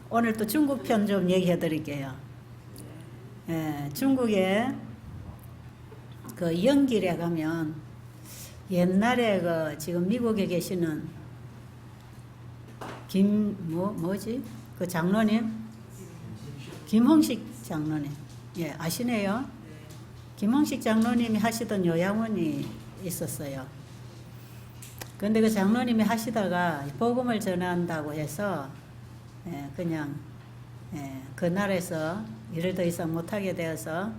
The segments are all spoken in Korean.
오늘 또 중국 편 좀 얘기해 드릴게요. 중국에 그 영길에 가면 옛날에 그 지금 미국에 계시는 뭐지? 그 장로님? 김홍식 장로님. 예, 아시네요? 김홍식 장로님이 하시던 요양원이 있었어요. 근데 그 장로님이 하시다가 복음을 전한다고 해서 그냥 그 나라에서 일을 더 이상 못하게 되어서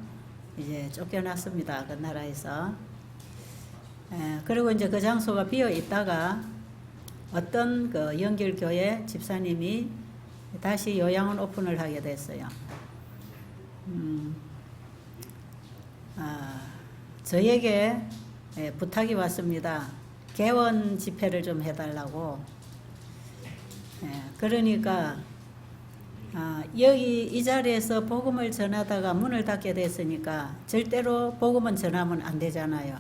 이제 쫓겨났습니다. 그 나라에서. 그리고 이제 그 장소가 비어 있다가 어떤 그 영길교회 집사님이 다시 요양원 오픈을 하게 됐어요. 저에게 부탁이 왔습니다. 개원 집회를 좀 해달라고. 그러니까 여기 이 자리에서 복음을 전하다가 문을 닫게 됐으니까 절대로 복음은 전하면 안 되잖아요.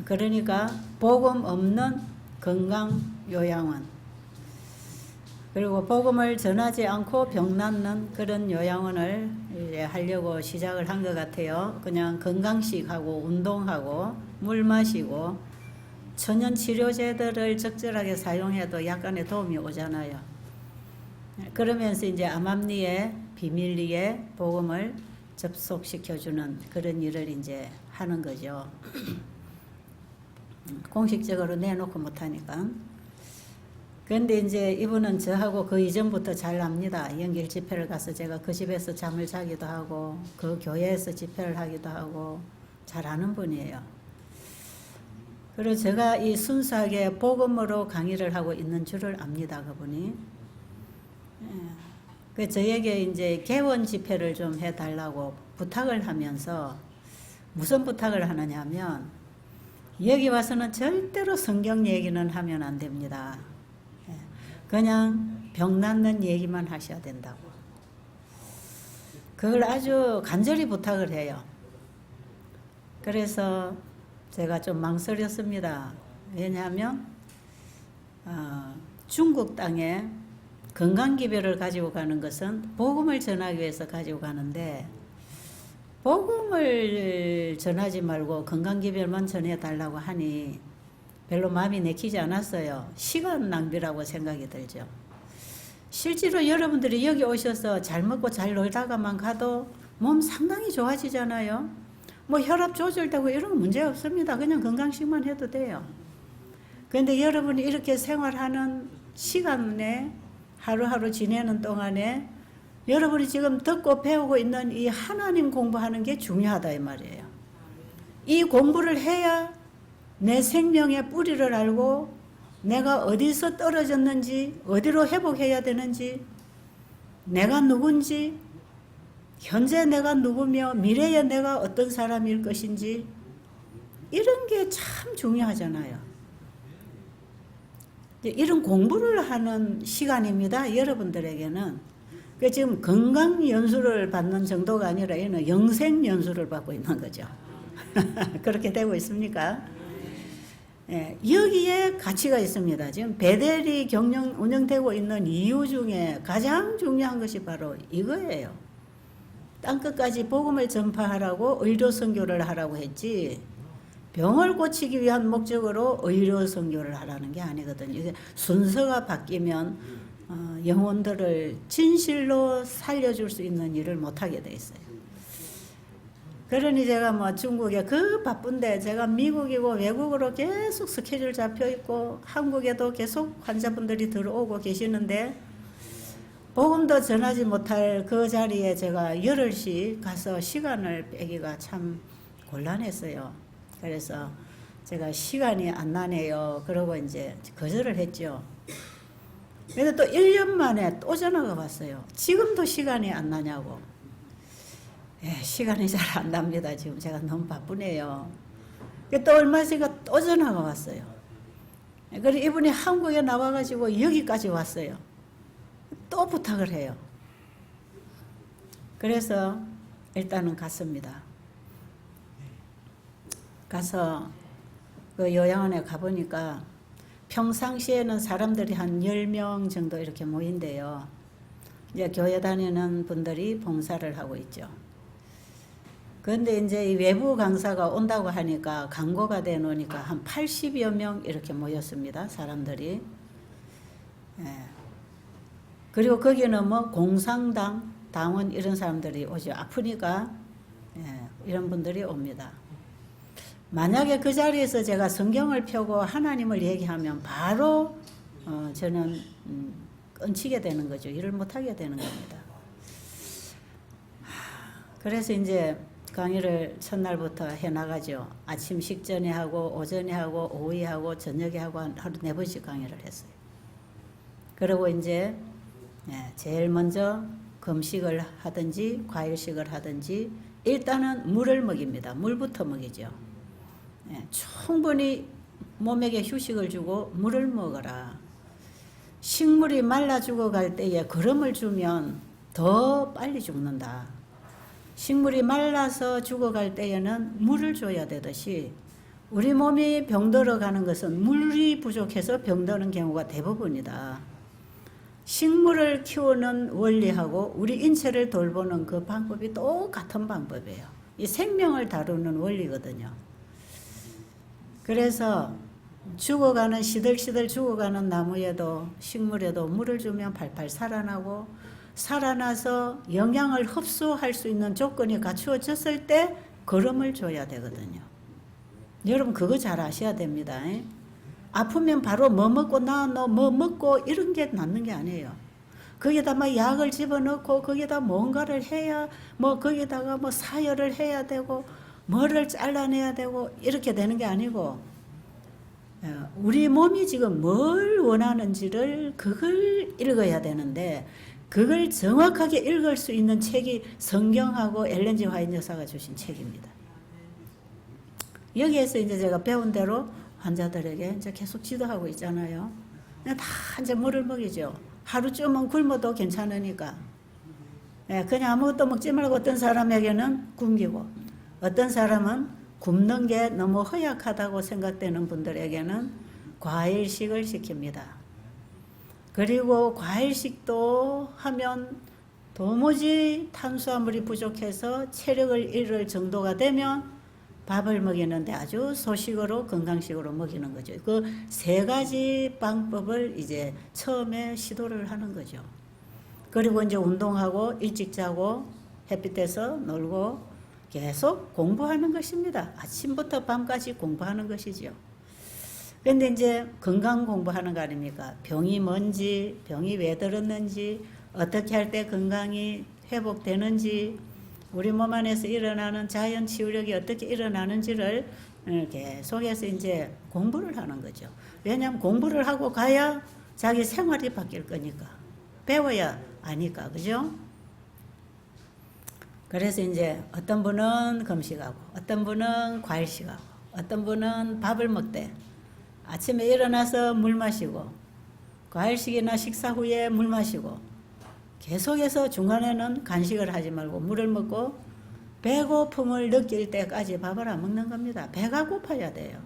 그러니까 복음 없는 건강 요양원, 그리고 복음을 전하지 않고 병 낫는 그런 요양원을 이제 하려고 시작을 한 것 같아요. 그냥 건강식하고 운동하고 물 마시고 천연 치료제들을 적절하게 사용해도 약간의 도움이 오잖아요. 그러면서 이제 암암리에 비밀리에 복음을 접속시켜주는 그런 일을 이제 하는 거죠. 공식적으로 내놓고 못하니까. 그런데 이제 이분은 저하고 그 이전부터 잘 압니다. 영길 집회를 가서 제가 그 집에서 잠을 자기도 하고 그 교회에서 집회를 하기도 하고 잘 아는 분이에요. 그리고 제가 이 순수하게 복음으로 강의를 하고 있는 줄을 압니다. 그분이. 그 저에게 이제 개원 집회를 좀 해달라고 부탁을 하면서 무슨 부탁을 하느냐면 여기 와서는 절대로 성경 얘기는 하면 안 됩니다. 그냥 병 낫는 얘기만 하셔야 된다고. 그걸 아주 간절히 부탁을 해요. 그래서 제가 좀 망설였습니다. 왜냐하면 중국 땅에 건강기별을 가지고 가는 것은 복음을 전하기 위해서 가지고 가는데 복음을 전하지 말고 건강기별만 전해달라고 하니 별로 마음이 내키지 않았어요. 시간 낭비라고 생각이 들죠. 실제로 여러분들이 여기 오셔서 잘 먹고 잘 놀다가만 가도 몸 상당히 좋아지잖아요. 뭐 혈압 조절되고 이런 거 문제 없습니다. 그냥 건강식만 해도 돼요. 그런데 여러분이 이렇게 생활하는 시간에 하루하루 지내는 동안에 여러분이 지금 듣고 배우고 있는 이 하나님 공부하는 게 중요하다 이 말이에요. 이 공부를 해야 내 생명의 뿌리를 알고 내가 어디서 떨어졌는지 어디로 회복해야 되는지 내가 누군지 현재 내가 누구며 미래에 내가 어떤 사람일 것인지 이런 게 참 중요하잖아요. 이런 공부를 하는 시간입니다. 여러분들에게는. 지금 건강 연수를 받는 정도가 아니라 이는 영생 연수를 받고 있는 거죠. 그렇게 되고 있습니까? 여기에 가치가 있습니다. 지금 베델이 운영되고 있는 이유 중에 가장 중요한 것이 바로 이거예요. 땅끝까지 복음을 전파하라고 의료 선교를 하라고 했지 병을 고치기 위한 목적으로 의료 선교를 하라는 게 아니거든요. 이게 순서가 바뀌면 영혼들을 진실로 살려줄 수 있는 일을 못하게 돼 있어요. 그러니 제가 뭐 중국에 그 바쁜데 제가 미국이고 외국으로 계속 스케줄 잡혀 있고 한국에도 계속 환자분들이 들어오고 계시는데 복음도 전하지 못할 그 자리에 제가 열흘씩 가서 시간을 빼기가 참 곤란했어요. 그래서 제가 시간이 안 나네요. 그러고 이제 거절을 했죠. 그래서 또 1년 만에 또 전화가 왔어요. 지금도 시간이 안 나냐고. 시간이 잘 안 납니다. 지금 제가 너무 바쁘네요. 또 얼마 있으니까 또 전화가 왔어요. 그래서 이분이 한국에 나와가지고 여기까지 왔어요. 또 부탁을 해요. 그래서 일단은 갔습니다. 가서 그 요양원에 가보니까 평상시에는 사람들이 한 10명 정도 이렇게 모인대요. 이제 교회 다니는 분들이 봉사를 하고 있죠. 그런데 이제 이 외부 강사가 온다고 하니까 광고가 돼 놓으니까 한 80여 명 이렇게 모였습니다. 사람들이. 예. 그리고 거기는 뭐 공상당, 당원 이런 사람들이 오죠. 아프니까 예, 이런 분들이 옵니다. 만약에 그 자리에서 제가 성경을 펴고 하나님을 얘기하면 바로 저는 끊치게 되는 거죠. 일을 못하게 되는 겁니다. 그래서 이제 강의를 첫날부터 해나가죠. 아침 식전에 하고 오전에 하고 오후에 하고 저녁에 하고 하루 4번씩 강의를 했어요. 그리고 이제 제일 먼저 금식을 하든지 과일식을 하든지 일단은 물을 먹입니다. 물부터 먹이죠. 충분히 몸에게 휴식을 주고 물을 먹어라. 식물이 말라 죽어갈 때에 거름을 주면 더 빨리 죽는다. 식물이 말라서 죽어갈 때에는 물을 줘야 되듯이 우리 몸이 병들어 가는 것은 물이 부족해서 병드는 경우가 대부분이다. 식물을 키우는 원리하고 우리 인체를 돌보는 그 방법이 똑같은 방법이에요. 이 생명을 다루는 원리거든요. 그래서 죽어가는 시들시들 죽어가는 나무에도 식물에도 물을 주면 팔팔 살아나고 살아나서 영양을 흡수할 수 있는 조건이 갖추어졌을 때 거름을 줘야 되거든요. 여러분 그거 잘 아셔야 됩니다. 아프면 바로 뭐 먹고 뭐 먹고 이런 게 낫는 게 아니에요. 거기다 막 약을 집어넣고 거기다 뭔가를 해야 뭐 거기다가 뭐 사혈을 해야 되고 뭐를 잘라내야 되고 이렇게 되는 게 아니고 우리 몸이 지금 뭘 원하는지를 그걸 읽어야 되는데 그걸 정확하게 읽을 수 있는 책이 성경하고 엘렌 G 화이트 여사가 주신 책입니다. 여기에서 이제 제가 배운 대로 환자들에게 이제 계속 지도하고 있잖아요. 다 이제 물을 먹이죠. 하루쯤은 굶어도 괜찮으니까. 그냥 아무것도 먹지 말고 어떤 사람에게는 굶기고 어떤 사람은 굶는 게 너무 허약하다고 생각되는 분들에게는 과일식을 시킵니다. 그리고 과일식도 하면 도무지 탄수화물이 부족해서 체력을 잃을 정도가 되면 밥을 먹이는데 아주 소식으로 건강식으로 먹이는 거죠. 그 3가지 방법을 이제 처음에 시도를 하는 거죠. 그리고 이제 운동하고 일찍 자고 햇빛에서 놀고 계속 공부하는 것입니다. 아침부터 밤까지 공부하는 것이죠. 그런데 이제 건강 공부하는 거 아닙니까? 병이 뭔지, 병이 왜 들었는지, 어떻게 할 때 건강이 회복되는지, 우리 몸 안에서 일어나는 자연 치유력이 어떻게 일어나는지를 계속해서 이제 공부를 하는 거죠. 왜냐하면 공부를 하고 가야 자기 생활이 바뀔 거니까. 배워야 아니까, 그죠? 그래서 이제 어떤 분은 금식하고, 어떤 분은 과일식하고, 어떤 분은 밥을 먹되, 아침에 일어나서 물 마시고, 과일식이나 식사 후에 물 마시고, 계속해서 중간에는 간식을 하지 말고 물을 먹고 배고픔을 느낄 때까지 밥을 안 먹는 겁니다. 배가 고파야 돼요.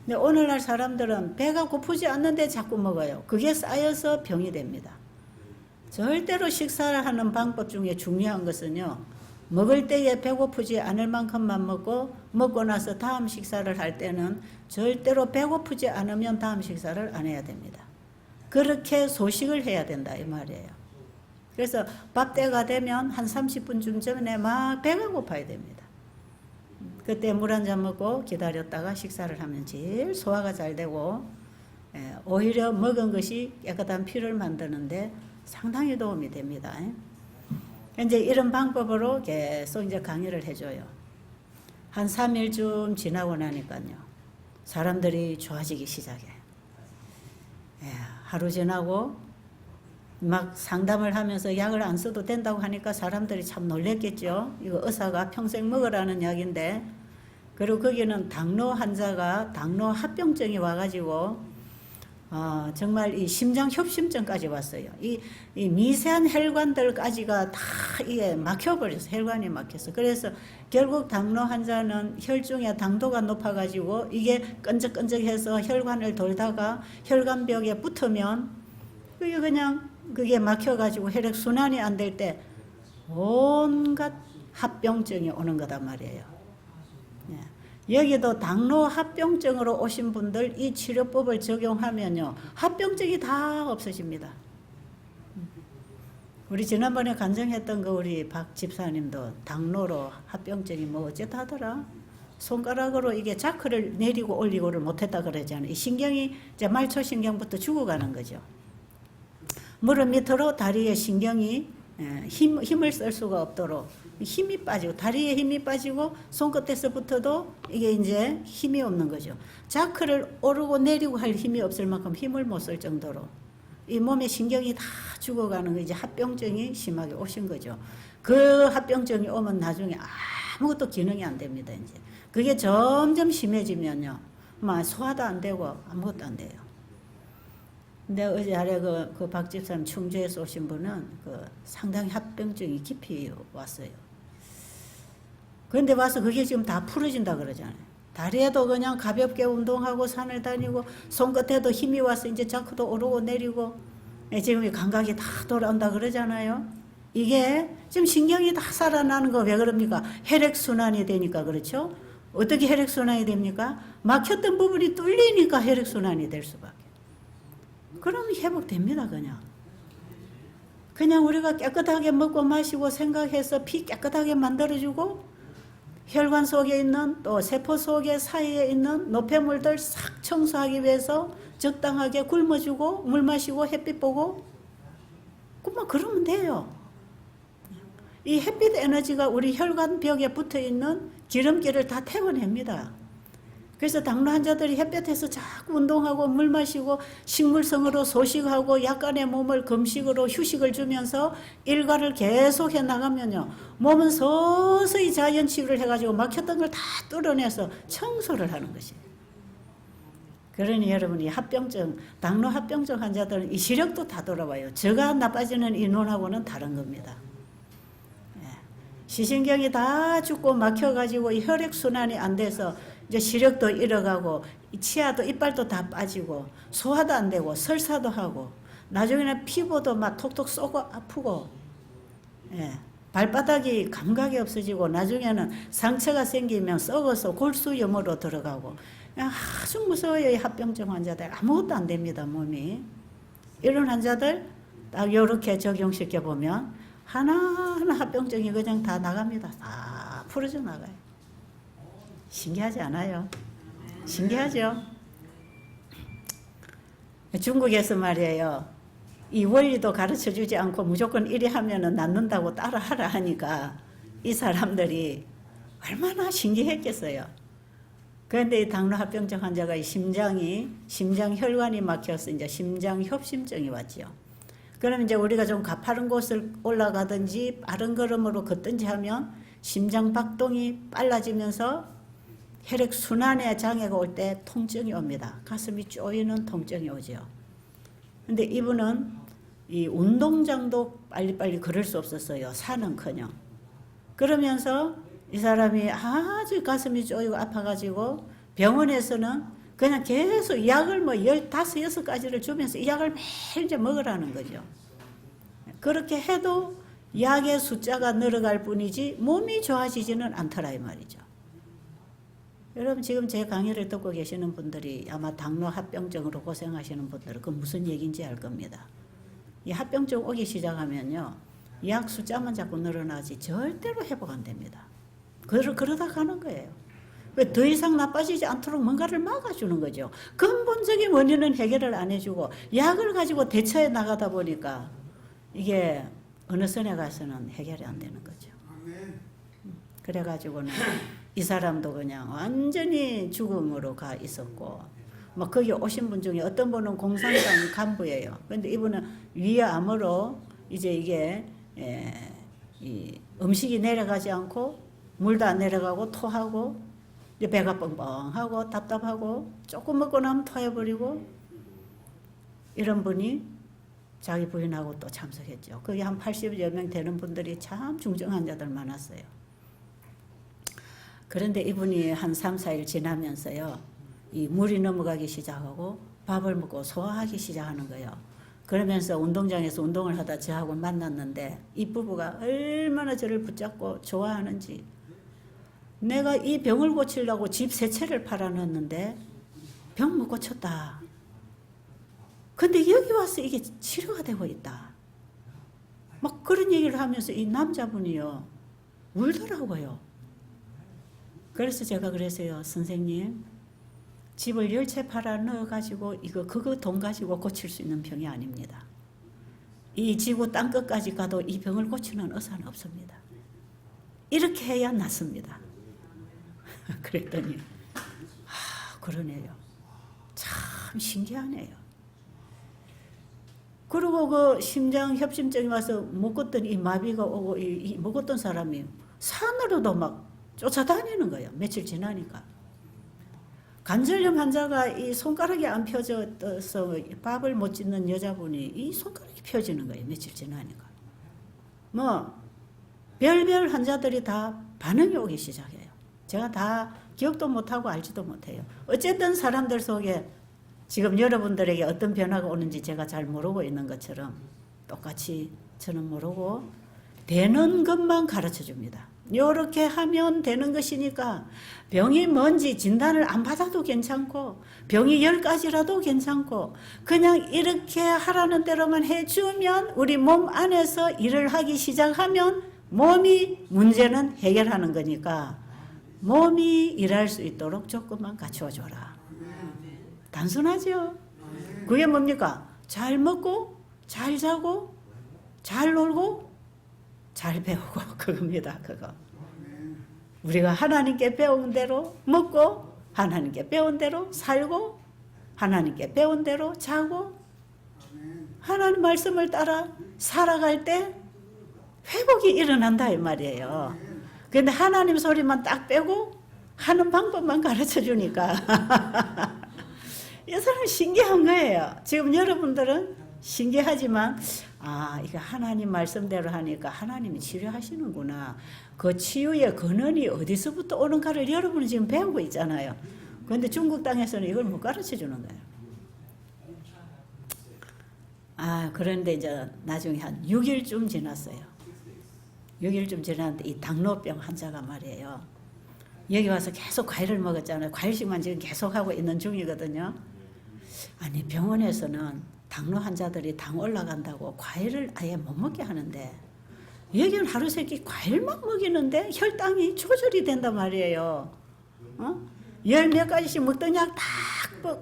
근데 오늘날 사람들은 배가 고프지 않는데 자꾸 먹어요. 그게 쌓여서 병이 됩니다. 절대로 식사를 하는 방법 중에 중요한 것은요, 먹을 때에 배고프지 않을 만큼만 먹고 나서 다음 식사를 할 때는 절대로 배고프지 않으면 다음 식사를 안 해야 됩니다. 그렇게 소식을 해야 된다 이 말이에요. 그래서 밥때가 되면 한 30분쯤 전에 막 배가 고파야 됩니다. 그때 물 한 잔 먹고 기다렸다가 식사를 하면 제일 소화가 잘 되고 오히려 먹은 것이 깨끗한 피를 만드는데 상당히 도움이 됩니다. 이제 이런 방법으로 계속 이제 강의를 해줘요. 한 3일쯤 지나고 나니까요, 사람들이 좋아지기 시작해. 하루 지나고 막 상담을 하면서 약을 안 써도 된다고 하니까 사람들이 참 놀랬겠죠. 이거 의사가 평생 먹으라는 약인데. 그리고 거기는 당뇨 환자가 당뇨 합병증이 와가지고 정말 이 심장 협심증까지 왔어요. 이 미세한 혈관들까지가 다 이게 막혀버렸어. 혈관이 막혔어. 그래서 결국 당뇨 환자는 혈중에 당도가 높아가지고 이게 끈적끈적해서 혈관을 돌다가 혈관벽에 붙으면 그게 막혀가지고 혈액순환이 안 될 때 온갖 합병증이 오는 거단 말이에요. 네. 여기도 당뇨 합병증으로 오신 분들 이 치료법을 적용하면요, 합병증이 다 없어집니다. 우리 지난번에 간증했던 우리 박 집사님도 당뇨로 합병증이 어쨌다 하더라. 손가락으로 이게 자크를 내리고 올리고를 못했다 그러잖아요. 이 신경이 이제 말초신경부터 죽어가는 거죠. 무릎 밑으로 다리의 신경이 힘을 쓸 수가 없도록 힘이 빠지고, 다리에 힘이 빠지고 손끝에서부터도 이게 이제 힘이 없는 거죠. 자크를 오르고 내리고 할 힘이 없을 만큼 힘을 못 쓸 정도로 이 몸의 신경이 다 죽어가는 거, 이제 합병증이 심하게 오신 거죠. 그 합병증이 오면 나중에 아무것도 기능이 안 됩니다. 이제 그게 점점 심해지면요, 소화도 안 되고 아무것도 안 돼요. 근데 어제 아래 그 박 집사님 충주에서 오신 분은 상당히 합병증이 깊이 왔어요. 그런데 와서 그게 지금 다 풀어진다 그러잖아요. 다리에도 그냥 가볍게 운동하고 산을 다니고 손끝에도 힘이 와서 이제 자크도 오르고 내리고 지금 감각이 다 돌아온다 그러잖아요. 이게 지금 신경이 다 살아나는 거 왜 그럽니까? 혈액순환이 되니까 그렇죠. 어떻게 혈액순환이 됩니까? 막혔던 부분이 뚫리니까 혈액순환이 될 수밖에. 그럼 회복됩니다. 그냥 우리가 깨끗하게 먹고 마시고 생각해서 피 깨끗하게 만들어주고 혈관 속에 있는 또 세포 속에 사이에 있는 노폐물들 싹 청소하기 위해서 적당하게 굶어주고 물 마시고 햇빛 보고 그러면 돼요. 이 햇빛 에너지가 우리 혈관 벽에 붙어있는 기름기를 다 태워냅니다. 그래서 당뇨 환자들이 햇볕에서 자꾸 운동하고 물 마시고 식물성으로 소식하고 약간의 몸을 금식으로 휴식을 주면서 일과를 계속 해나가면요, 몸은 서서히 자연치유를 해가지고 막혔던 걸 다 뚫어내서 청소를 하는 것이에요. 그러니 여러분이 당뇨 합병증 환자들은 이 시력도 다 돌아와요. 저가 나빠지는 이 눈하고는 다른 겁니다. 시신경이 다 죽고 막혀가지고 이 혈액순환이 안 돼서 이제 시력도 잃어가고 치아도 이빨도 다 빠지고 소화도 안 되고 설사도 하고 나중에는 피부도 막 톡톡 쏘고 아프고 발바닥이 감각이 없어지고 나중에는 상처가 생기면 썩어서 골수염으로 들어가고 아주 무서워요. 이 합병증 환자들 아무것도 안 됩니다. 몸이. 이런 환자들 딱 이렇게 적용시켜 보면 하나하나 합병증이 그냥 다 나갑니다. 다 풀어져 나가요. 신기하지 않아요? 신기하죠? 중국에서 말이에요. 이 원리도 가르쳐 주지 않고 무조건 이리 하면은 낫는다고 따라 하라 하니까 이 사람들이 얼마나 신기했겠어요. 그런데 이 당뇨 합병증 환자가 심장 혈관이 막혀서 이제 심장 협심증이 왔죠. 그럼 이제 우리가 좀 가파른 곳을 올라가든지 빠른 걸음으로 걷든지 하면 심장 박동이 빨라지면서 혈액 순환에 장애가 올 때 통증이 옵니다. 가슴이 쪼이는 통증이 오죠. 근데 이분은 이 운동장도 빨리빨리 걸을 수 없었어요. 산은커녕. 그러면서 이 사람이 아주 가슴이 쪼이고 아파가지고 병원에서는 그냥 계속 약을 15, 6가지를 주면서 이 약을 매일 이제 먹으라는 거죠. 그렇게 해도 약의 숫자가 늘어갈 뿐이지 몸이 좋아지지는 않더라 이 말이죠. 여러분 지금 제 강의를 듣고 계시는 분들이 아마 당뇨 합병증으로 고생하시는 분들은 그 무슨 얘기인지 알 겁니다. 이 합병증 오기 시작하면요, 약 숫자만 자꾸 늘어나지 절대로 회복 안 됩니다. 그러다 가는 거예요. 왜 더 이상 나빠지지 않도록 뭔가를 막아주는 거죠. 근본적인 원인은 해결을 안 해주고 약을 가지고 대처해 나가다 보니까 이게 어느 선에 가서는 해결이 안 되는 거죠. 그래가지고는 이 사람도 그냥 완전히 죽음으로 가 있었고, 거기 오신 분 중에 어떤 분은 공산당 간부예요. 근데 이분은 위암으로 이제 이게 이 음식이 내려가지 않고 물도 안 내려가고 토하고 이제 배가 뻥뻥하고 답답하고 조금 먹고 나면 토해버리고 이런 분이 자기 부인하고 또 참석했죠. 거기 한 80여 명 되는 분들이 참 중증 환자들 많았어요. 그런데 이분이 한 3, 4일 지나면서요, 이 물이 넘어가기 시작하고 밥을 먹고 소화하기 시작하는 거예요. 그러면서 운동장에서 운동을 하다 저하고 만났는데 이 부부가 얼마나 저를 붙잡고 좋아하는지, 내가 이 병을 고치려고 집 세 채를 팔아놨는데 병 못 고쳤다. 근데 여기 와서 이게 치료가 되고 있다. 막 그런 얘기를 하면서 이 남자분이요, 울더라고요. 그래서 제가 그랬어요. 선생님, 집을 10채 팔아 넣어가지고 그거 돈 가지고 고칠 수 있는 병이 아닙니다. 이 지구 땅끝까지 가도 이 병을 고치는 의사는 없습니다. 이렇게 해야 낫습니다. 그랬더니 그러네요. 참 신기하네요. 그리고 그 심장 협심증이 와서 먹었던 이 마비가 오고 이 먹었던 사람이 산으로도 막 쫓아다니는 거예요. 며칠 지나니까. 관절염 환자가 이 손가락이 안 펴져서 밥을 못 짓는 여자분이 이 손가락이 펴지는 거예요. 며칠 지나니까. 뭐 별별 환자들이 다 반응이 오기 시작해요. 제가 다 기억도 못하고 알지도 못해요. 어쨌든 사람들 속에 지금 여러분들에게 어떤 변화가 오는지 제가 잘 모르고 있는 것처럼 똑같이 저는 모르고 되는 것만 가르쳐 줍니다. 이렇게 하면 되는 것이니까 병이 뭔지 진단을 안 받아도 괜찮고 병이 10가지라도 괜찮고 그냥 이렇게 하라는 대로만 해주면 우리 몸 안에서 일을 하기 시작하면 몸이 문제는 해결하는 거니까 몸이 일할 수 있도록 조금만 갖춰줘라. 단순하죠. 그게 뭡니까? 잘 먹고 잘 자고 잘 놀고 잘 배우고 그겁니다. 그거. 우리가 하나님께 배운 대로 먹고 하나님께 배운 대로 살고 하나님께 배운 대로 자고 하나님 말씀을 따라 살아갈 때 회복이 일어난다 이 말이에요. 그런데 하나님 소리만 딱 빼고 하는 방법만 가르쳐 주니까 이 사람 신기한 거예요. 지금 여러분들은 신기하지만 이거 하나님 말씀대로 하니까 하나님이 치료하시는구나. 그 치유의 근원이 어디서부터 오는가를 여러분은 지금 배우고 있잖아요. 그런데 중국 땅에서는 이걸 못 가르쳐 주는 거예요. 그런데 이제 나중에 한 6일쯤 지났어요. 6일쯤 지났는데 이 당뇨병 환자가 말이에요. 여기 와서 계속 과일을 먹었잖아요. 과일식만 지금 계속 하고 있는 중이거든요. 아니 병원에서는 당뇨 환자들이 당 올라간다고 과일을 아예 못 먹게 하는데 여기는 하루 세끼 과일만 먹이는데 혈당이 조절이 된단 말이에요. 열 몇 가지씩 먹던 약 다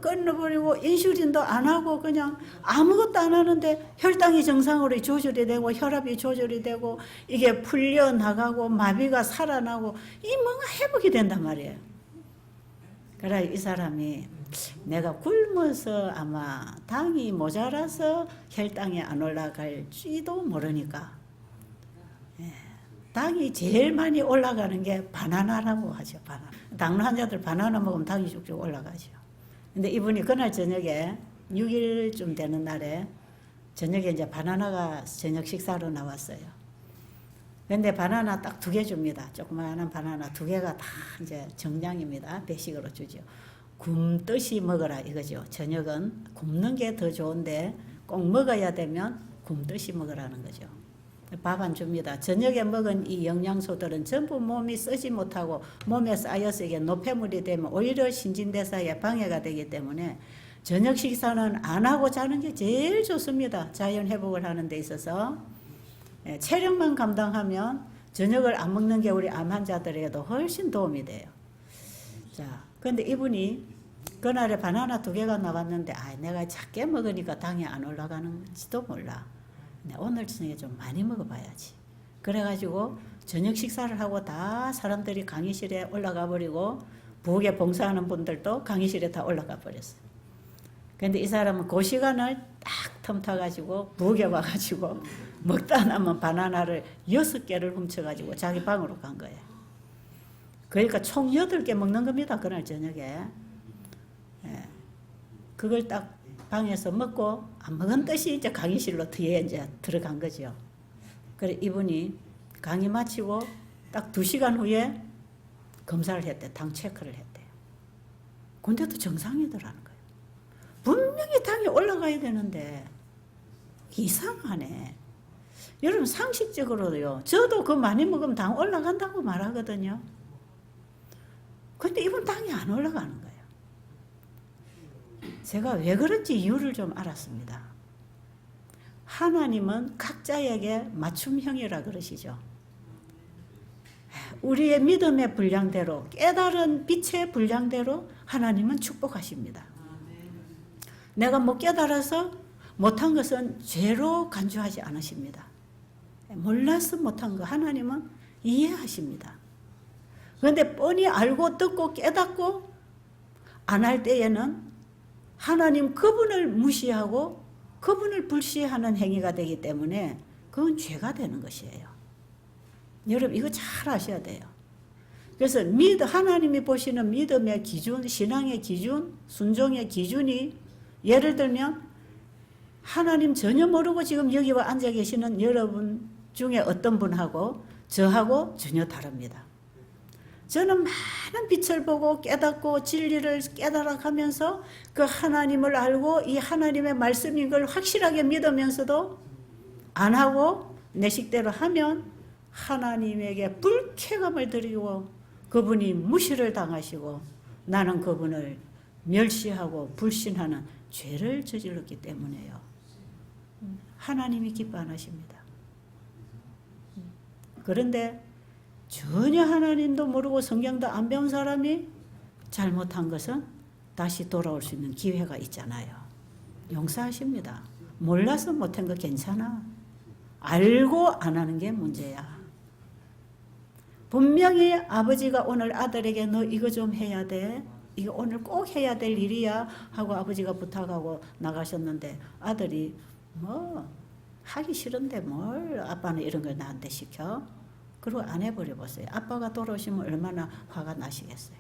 끊어버리고 인슐린도 안 하고 그냥 아무것도 안 하는데 혈당이 정상으로 조절이 되고 혈압이 조절이 되고 이게 풀려나가고 마비가 살아나고 이 뭔가 회복이 된단 말이에요. 그래 이 사람이 내가 굶어서 아마 당이 모자라서 혈당이 안 올라갈지도 모르니까 당이 제일 많이 올라가는 게 바나나라고 하죠. 바나나. 당뇨 환자들 바나나 먹으면 당이 쭉쭉 올라가죠. 근데 이분이 그날 저녁에 6일쯤 되는 날에 저녁에 이제 바나나가 저녁 식사로 나왔어요. 근데 바나나 딱 2개 줍니다. 조그마한 바나나 2개가 다 이제 정량입니다. 배식으로 주죠. 굶듯이 먹어라 이거죠. 저녁은 굶는 게 더 좋은데 꼭 먹어야 되면 굶듯이 먹으라는 거죠. 밥 안 줍니다. 저녁에 먹은 이 영양소들은 전부 몸이 쓰지 못하고 몸에 쌓여서 이게 노폐물이 되면 오히려 신진대사에 방해가 되기 때문에 저녁 식사는 안 하고 자는 게 제일 좋습니다. 자연 회복을 하는 데 있어서. 체력만 감당하면 저녁을 안 먹는 게 우리 암 환자들에게도 훨씬 도움이 돼요. 자, 근데 이분이 그날에 바나나 2개가 나왔는데 내가 작게 먹으니까 당이 안 올라가는지도 몰라. 오늘 저녁에 좀 많이 먹어봐야지. 그래가지고 저녁 식사를 하고 다 사람들이 강의실에 올라가 버리고 부엌에 봉사하는 분들도 강의실에 다 올라가 버렸어요. 근데 이 사람은 그 시간을 딱 틈타가지고 부엌에 와가지고 먹다 남은 바나나를 6개를 훔쳐가지고 자기 방으로 간 거예요. 그러니까 총 8개 먹는 겁니다. 그날 저녁에. 그걸 딱 방에서 먹고 안 먹은 듯이 이제 강의실로 뒤에 이제 들어간 거죠. 그래 이분이 강의 마치고 딱 2시간 후에 검사를 했대. 당 체크를 했대요. 근데도 정상이더라는 거예요. 분명히 당이 올라가야 되는데 이상하네. 여러분 상식적으로요. 저도 그 많이 먹으면 당 올라간다고 말하거든요. 근데 이분 당이 안 올라가는 거예요. 제가 왜 그런지 이유를 좀 알았습니다. 하나님은 각자에게 맞춤형이라 그러시죠. 우리의 믿음의 분량대로, 깨달은 빛의 분량대로 하나님은 축복하십니다. 내가 못 깨달아서 못한 것은 죄로 간주하지 않으십니다. 몰라서 못한 거 하나님은 이해하십니다. 그런데 뻔히 알고 듣고 깨닫고 안 할 때에는 하나님 그분을 무시하고 그분을 불시하는 행위가 되기 때문에 그건 죄가 되는 것이에요. 여러분 이거 잘 아셔야 돼요. 그래서 하나님이 보시는 믿음의 기준, 신앙의 기준, 순종의 기준이 예를 들면 하나님 전혀 모르고 지금 여기 와 앉아 계시는 여러분 중에 어떤 분하고 저하고 전혀 다릅니다. 저는 많은 빛을 보고 깨닫고 진리를 깨달아가면서 그 하나님을 알고 이 하나님의 말씀인 걸 확실하게 믿으면서도 안 하고 내 식대로 하면 하나님에게 불쾌감을 드리고 그분이 무시를 당하시고 나는 그분을 멸시하고 불신하는 죄를 저질렀기 때문에요. 하나님이 기뻐 안 하십니다. 그런데 전혀 하나님도 모르고 성경도 안 배운 사람이 잘못한 것은 다시 돌아올 수 있는 기회가 있잖아요. 용서하십니다. 몰라서 못한 거 괜찮아. 알고 안 하는 게 문제야. 분명히 아버지가 오늘 아들에게 너 이거 좀 해야 돼. 이거 오늘 꼭 해야 될 일이야 하고 아버지가 부탁하고 나가셨는데 아들이 뭐 하기 싫은데 뭘 아빠는 이런 걸 나한테 시켜? 그리고 안 해버려 보세요. 아빠가 돌아오시면 얼마나 화가 나시겠어요.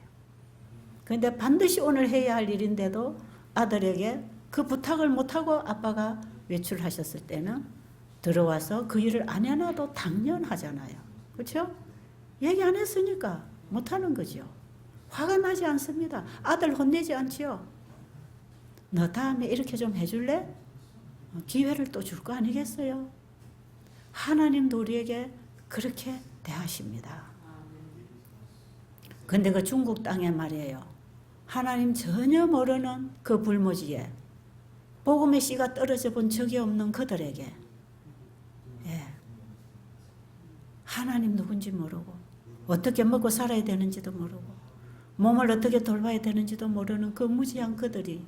그런데 반드시 오늘 해야 할 일인데도 아들에게 그 부탁을 못하고 아빠가 외출하셨을 때는 들어와서 그 일을 안 해놔도 당연하잖아요. 그렇죠? 얘기 안 했으니까 못하는 거죠. 화가 나지 않습니다. 아들 혼내지 않지요. 너 다음에 이렇게 좀 해줄래? 기회를 또 줄 거 아니겠어요? 하나님도 우리에게 그렇게 대하십니다. 근데 그 중국 땅에 말이에요. 하나님 전혀 모르는 그 불모지에 복음의 씨가 떨어져 본 적이 없는 그들에게 하나님 누군지 모르고 어떻게 먹고 살아야 되는지도 모르고 몸을 어떻게 돌봐야 되는지도 모르는 그 무지한 그들이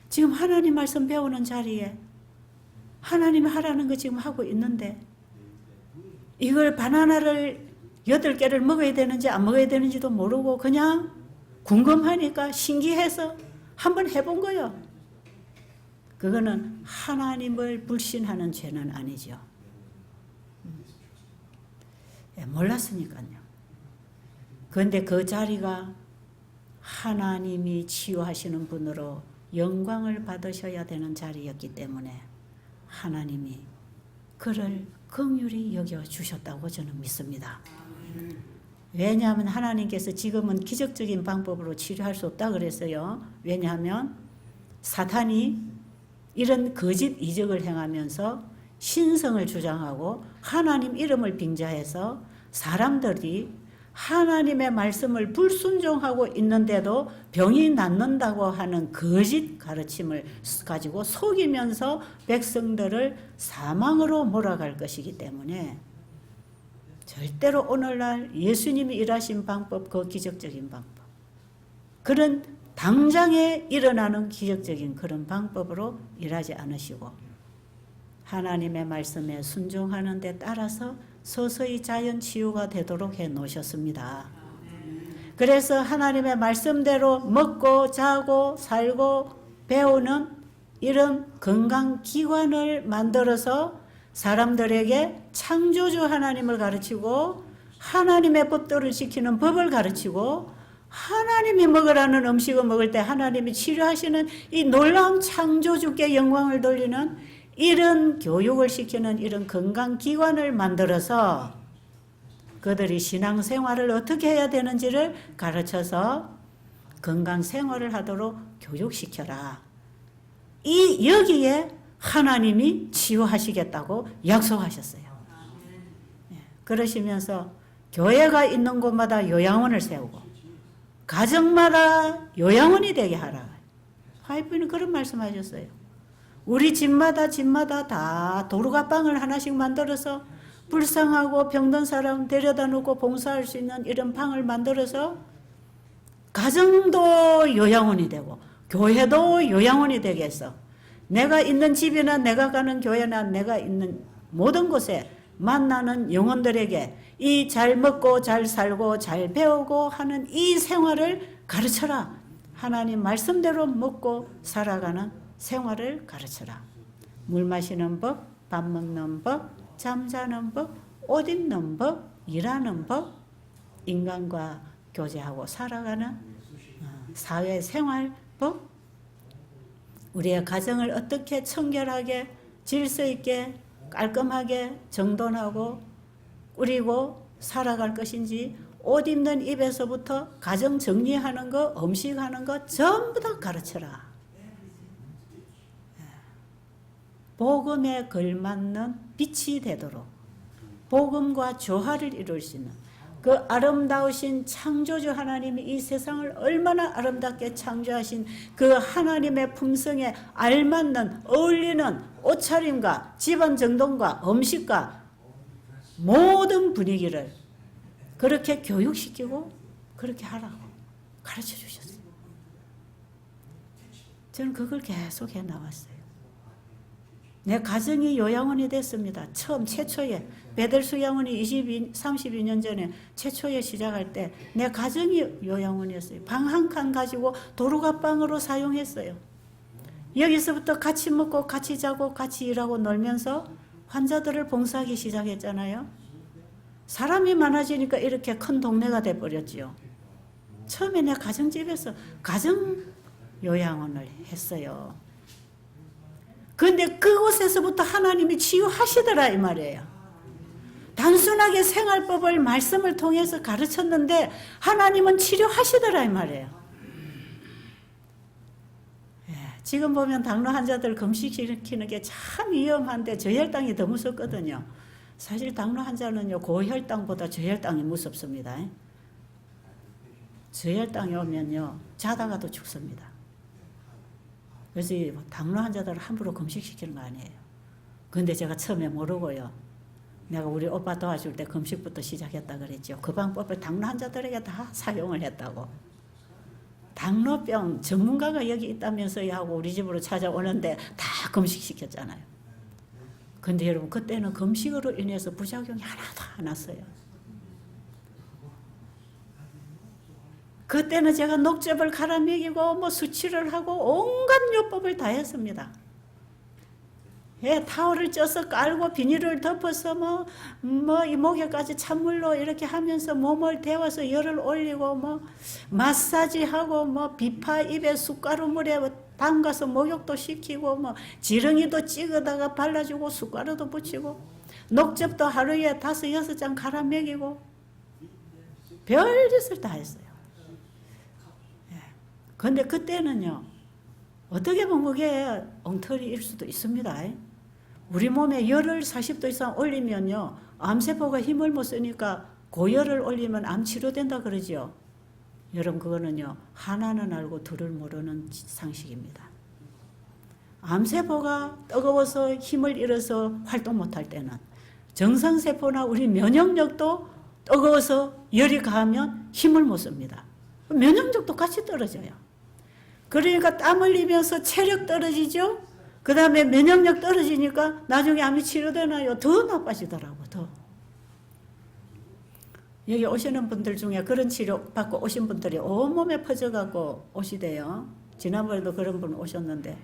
지금 하나님 말씀 배우는 자리에 하나님이 하라는 거 지금 하고 있는데 이걸 바나나를 8개를 먹어야 되는지 안 먹어야 되는지도 모르고 그냥 궁금하니까 신기해서 한번 해본 거예요. 그거는 하나님을 불신하는 죄는 아니죠. 몰랐으니까요. 그런데 그 자리가 하나님이 치유하시는 분으로 영광을 받으셔야 되는 자리였기 때문에 하나님이 그를 긍휼히 여겨주셨다고 저는 믿습니다. 왜냐하면 하나님께서 지금은 기적적인 방법으로 치료할 수 없다 그랬어요. 왜냐하면 사탄이 이런 거짓 이적을 행하면서 신성을 주장하고 하나님 이름을 빙자해서 사람들이 하나님의 말씀을 불순종하고 있는데도 병이 낫는다고 하는 거짓 가르침을 가지고 속이면서 백성들을 사망으로 몰아갈 것이기 때문에 절대로 오늘날 예수님이 일하신 방법, 그 기적적인 방법, 그런 당장에 일어나는 기적적인 그런 방법으로 일하지 않으시고 하나님의 말씀에 순종하는 데 따라서 서서히 자연 치유가 되도록 해 놓으셨습니다. 그래서 하나님의 말씀대로 먹고 자고 살고 배우는 이런 건강기관을 만들어서 사람들에게 창조주 하나님을 가르치고 하나님의 법도를 지키는 법을 가르치고 하나님이 먹으라는 음식을 먹을 때 하나님이 치료하시는 이 놀라운 창조주께 영광을 돌리는 이런 교육을 시키는 이런 건강기관을 만들어서 그들이 신앙생활을 어떻게 해야 되는지를 가르쳐서 건강생활을 하도록 교육시켜라. 여기에 하나님이 치유하시겠다고 약속하셨어요. 그러시면서 교회가 있는 곳마다 요양원을 세우고 가정마다 요양원이 되게 하라. 화이프는 그런 말씀하셨어요. 우리 집마다 다 도루가방을 하나씩 만들어서 불쌍하고 병든 사람 데려다 놓고 봉사할 수 있는 이런 방을 만들어서 가정도 요양원이 되고 교회도 요양원이 되게 해서 내가 있는 집이나 내가 가는 교회나 내가 있는 모든 곳에 만나는 영혼들에게 이 잘 먹고 잘 살고 잘 배우고 하는 이 생활을 가르쳐라. 하나님 말씀대로 먹고 살아가는 생활을 가르쳐라. 물 마시는 법, 밥 먹는 법, 잠자는 법, 옷 입는 법, 일하는 법, 인간과 교제하고 살아가는 사회생활법, 우리의 가정을 어떻게 청결하게 질서 있게 깔끔하게 정돈하고 꾸리고 살아갈 것인지 옷 입는 입에서부터 가정 정리하는 거, 음식하는 거 전부 다 가르쳐라. 복음에 걸맞는 빛이 되도록 복음과 조화를 이룰 수 있는 그 아름다우신 창조주 하나님이 이 세상을 얼마나 아름답게 창조하신 그 하나님의 품성에 알맞는 어울리는 옷차림과 집안 정돈과 음식과 모든 분위기를 그렇게 교육시키고 그렇게 하라고 가르쳐 주셨어요. 저는 그걸 계속 해 나왔어요. 내 가정이 요양원이 됐습니다. 최초에 베델수 양원이 32년 전에 최초에 시작할 때 내 가정이 요양원이었어요. 방 한 칸 가지고 도루가방으로 사용했어요. 여기서부터 같이 먹고 같이 자고 같이 일하고 놀면서 환자들을 봉사하기 시작했잖아요. 사람이 많아지니까 이렇게 큰 동네가 돼버렸지요. 처음에 내 가정집에서 가정 요양원을 했어요. 그런데 그곳에서부터 하나님이 치유하시더라 이 말이에요. 단순하게 생활법을 말씀을 통해서 가르쳤는데 하나님은 치료하시더라 이 말이에요. 지금 보면 당뇨 환자들 금식시키는 게 참 위험한데 저혈당이 더 무섭거든요. 사실 당뇨 환자는요 고혈당보다 저혈당이 무섭습니다. 저혈당이 오면요 자다가도 죽습니다. 그래서 당뇨 환자들을 함부로 금식시키는 거 아니에요. 그런데 제가 처음에 모르고요. 내가 우리 오빠 도와줄 때 금식부터 시작했다 그랬죠. 그 방법을 당뇨 환자들에게 다 사용을 했다고. 당뇨병 전문가가 여기 있다면서요 하고 우리 집으로 찾아오는데 다 금식시켰잖아요. 근데 여러분 그때는 금식으로 인해서 부작용이 하나도 안 왔어요. 그때는 제가 녹즙을 갈아 먹이고 뭐 수치를 하고 온갖 요법을 다 했습니다. 타올을 쪄서 깔고 비닐을 덮어서 이 목에까지 찬물로 이렇게 하면서 몸을 데워서 열을 올리고 마사지하고 비파 입에 숟가루물에 담가서 목욕도 시키고 지렁이도 찍어다가 발라주고 숟가루도 붙이고 녹즙도 하루에 5, 6장 갈아 먹이고 별짓을 다 했어요. 그런데 그때는요 어떻게 보면 그게 엉터리일 수도 있습니다. 우리 몸에 열을 40도 이상 올리면요 암세포가 힘을 못 쓰니까 고열을 올리면 암 치료된다 그러죠. 여러분 그거는요 하나는 알고 둘을 모르는 상식입니다. 암세포가 뜨거워서 힘을 잃어서 활동 못할 때는 정상세포나 우리 면역력도 뜨거워서 열이 가면 힘을 못 씁니다. 면역력도 같이 떨어져요. 그러니까 땀 흘리면서 체력 떨어지죠. 그 다음에 면역력 떨어지니까 나중에 암이 치료되나요? 더 나빠지더라고. 더. 여기 오시는 분들 중에 그런 치료 받고 오신 분들이 온몸에 퍼져가고 오시대요. 지난번에도 그런 분 오셨는데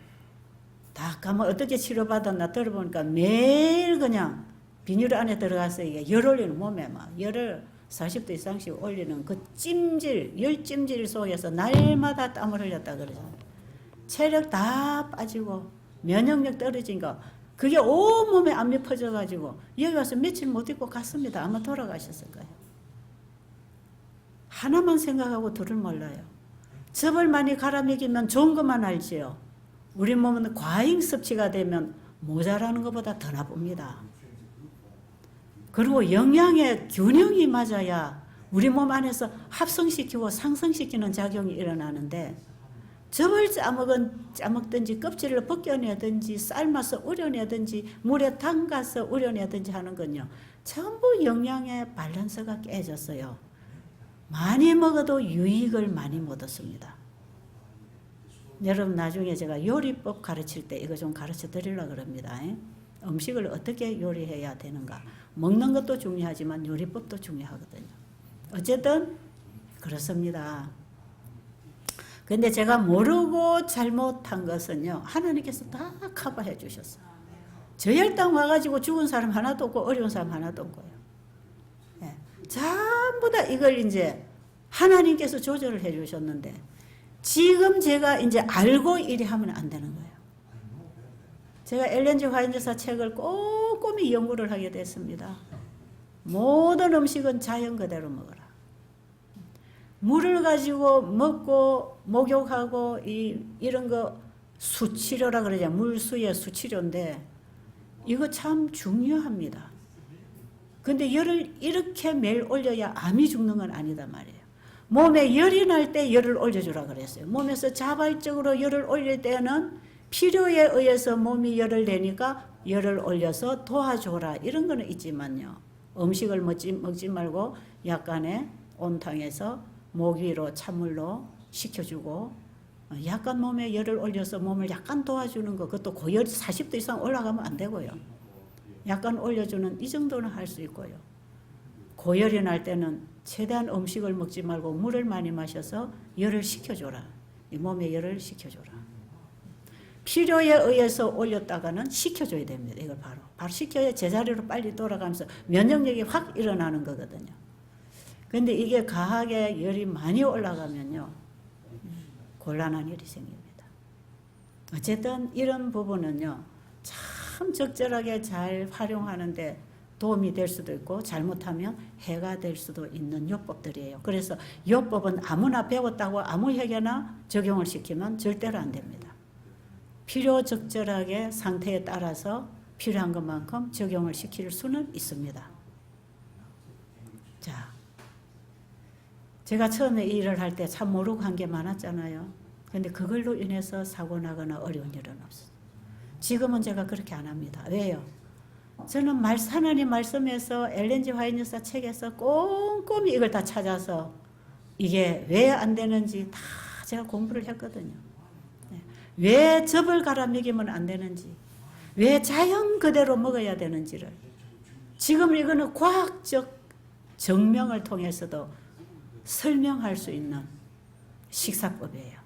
다 가면 어떻게 치료받았나 들어보니까 매일 그냥 비닐 안에 들어가서 이게 열 올리는 몸에 막 열을 40도 이상씩 올리는 그 찜질, 열찜질 속에서 날마다 땀을 흘렸다 그러잖아요. 체력 다 빠지고 면역력 떨어진 거, 그게 온몸에 압력 퍼져가지고 여기 와서 며칠 못 있고 갔습니다. 아마 돌아가셨을 거예요. 하나만 생각하고 둘을 몰라요. 즙을 많이 갈아 먹이면 좋은 것만 알지요. 우리 몸은 과잉 섭취가 되면 모자라는 것보다 더 나쁩니다. 그리고 영양의 균형이 맞아야 우리 몸 안에서 합성시키고 상승시키는 작용이 일어나는데, 즙을 짜먹든지 껍질을 벗겨내든지 삶아서 우려내든지 물에 담가서 우려내든지 하는 건요, 전부 영양의 밸런스가 깨졌어요. 많이 먹어도 유익을 많이 못 얻습니다. 여러분, 나중에 제가 요리법 가르칠 때 이거 좀 가르쳐 드리려고 그럽니다. 음식을 어떻게 요리해야 되는가. 먹는 것도 중요하지만 요리법도 중요하거든요. 어쨌든 그렇습니다. 근데 제가 모르고 잘못한 것은요, 하나님께서 다 커버해 주셨어요. 저 혈당 와가지고 죽은 사람 하나도 없고 어려운 사람 하나도 없고요. 네. 전부 다 이걸 이제 하나님께서 조절을 해 주셨는데, 지금 제가 이제 알고 이리 하면 안 되는 거예요. 제가 엘렌 G 화이트 여사 책을 꼼꼼히 연구를 하게 됐습니다. 모든 음식은 자연 그대로 먹어라. 물을 가지고 먹고 목욕하고 이런 거 수치료라 그러죠. 물수의 수치료인데 이거 참 중요합니다. 근데 열을 이렇게 매일 올려야 암이 죽는 건 아니다 말이에요. 몸에 열이 날 때 열을 올려주라 그랬어요. 몸에서 자발적으로 열을 올릴 때는 필요에 의해서 몸이 열을 내니까 열을 올려서 도와줘라, 이런 거는 있지만요, 음식을 먹지 말고 약간의 온탕에서 목 위로 찬물로 식혀주고 약간 몸에 열을 올려서 몸을 약간 도와주는 거, 그것도 고열이 40도 이상 올라가면 안 되고요. 약간 올려주는 이 정도는 할 수 있고요. 고열이 날 때는 최대한 음식을 먹지 말고 물을 많이 마셔서 열을 식혀줘라. 이 몸에 열을 식혀줘라. 필요에 의해서 올렸다가는 식혀줘야 됩니다. 이걸 바로 식혀야 제자리로 빨리 돌아가면서 면역력이 확 일어나는 거거든요. 근데 이게 과하게 열이 많이 올라가면요, 곤란한 일이 생깁니다. 어쨌든 이런 부분은요, 참 적절하게 잘 활용하는데 도움이 될 수도 있고 잘못하면 해가 될 수도 있는 요법들이에요. 그래서 요법은 아무나 배웠다고 아무 해결나 적용을 시키면 절대로 안 됩니다. 필요 적절하게 상태에 따라서 필요한 것만큼 적용을 시킬 수는 있습니다. 자, 제가 처음에 이 일을 할 때 참 모르고 한 게 많았잖아요. 근데 그걸로 인해서 사고 나거나 어려운 일은 없어요. 지금은 제가 그렇게 안 합니다. 왜요? 저는 하나님 말씀에서 엘렌 G 화이트 여사 책에서 꼼꼼히 이걸 다 찾아서 이게 왜 안 되는지 다 제가 공부를 했거든요. 왜 즙을 갈아 먹이면 안 되는지, 왜 자연 그대로 먹어야 되는지를 지금 이거는 과학적 증명을 통해서도 설명할 수 있는 식사법이에요.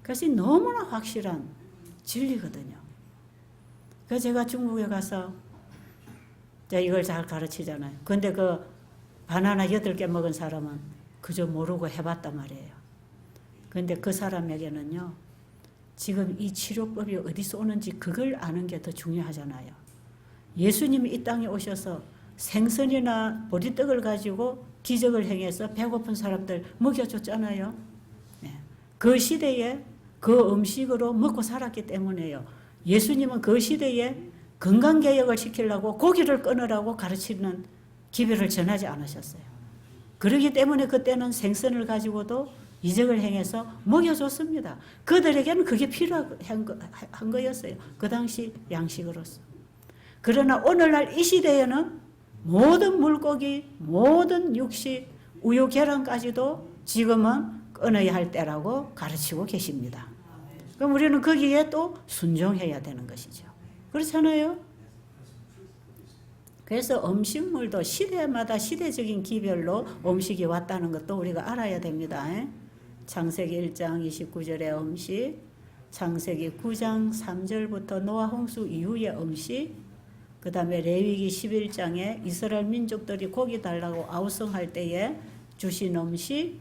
그것이 너무나 확실한 진리거든요. 그래서 제가 중국에 가서 이걸 잘 가르치잖아요. 근데 그 바나나 8개 먹은 사람은 그저 모르고 해봤단 말이에요. 근데 그 사람에게는요, 지금 이 치료법이 어디서 오는지 그걸 아는 게 더 중요하잖아요. 예수님이 이 땅에 오셔서 생선이나 보리떡을 가지고 기적을 행해서 배고픈 사람들 먹여줬잖아요. 그 시대에 그 음식으로 먹고 살았기 때문에요. 예수님은 그 시대에 건강개혁을 시키려고 고기를 끊으라고 가르치는 기별을 전하지 않으셨어요. 그렇기 때문에 그때는 생선을 가지고도 이적을 행해서 먹여줬습니다. 그들에게는 그게 필요한 거였어요. 그 당시 양식으로서. 그러나 오늘날 이 시대에는 모든 물고기, 모든 육식, 우유, 계란까지도 지금은 끊어야 할 때라고 가르치고 계십니다. 그럼 우리는 거기에 또 순종해야 되는 것이죠. 그렇잖아요? 그래서 음식물도 시대마다 시대적인 기별로 음식이 왔다는 것도 우리가 알아야 됩니다. 창세기 1장 29절의 음식, 창세기 9장 3절부터 노아 홍수 이후의 음식, 그 다음에 레위기 11장에 이스라엘 민족들이 고기 달라고 아우성할 때에 주신 음식,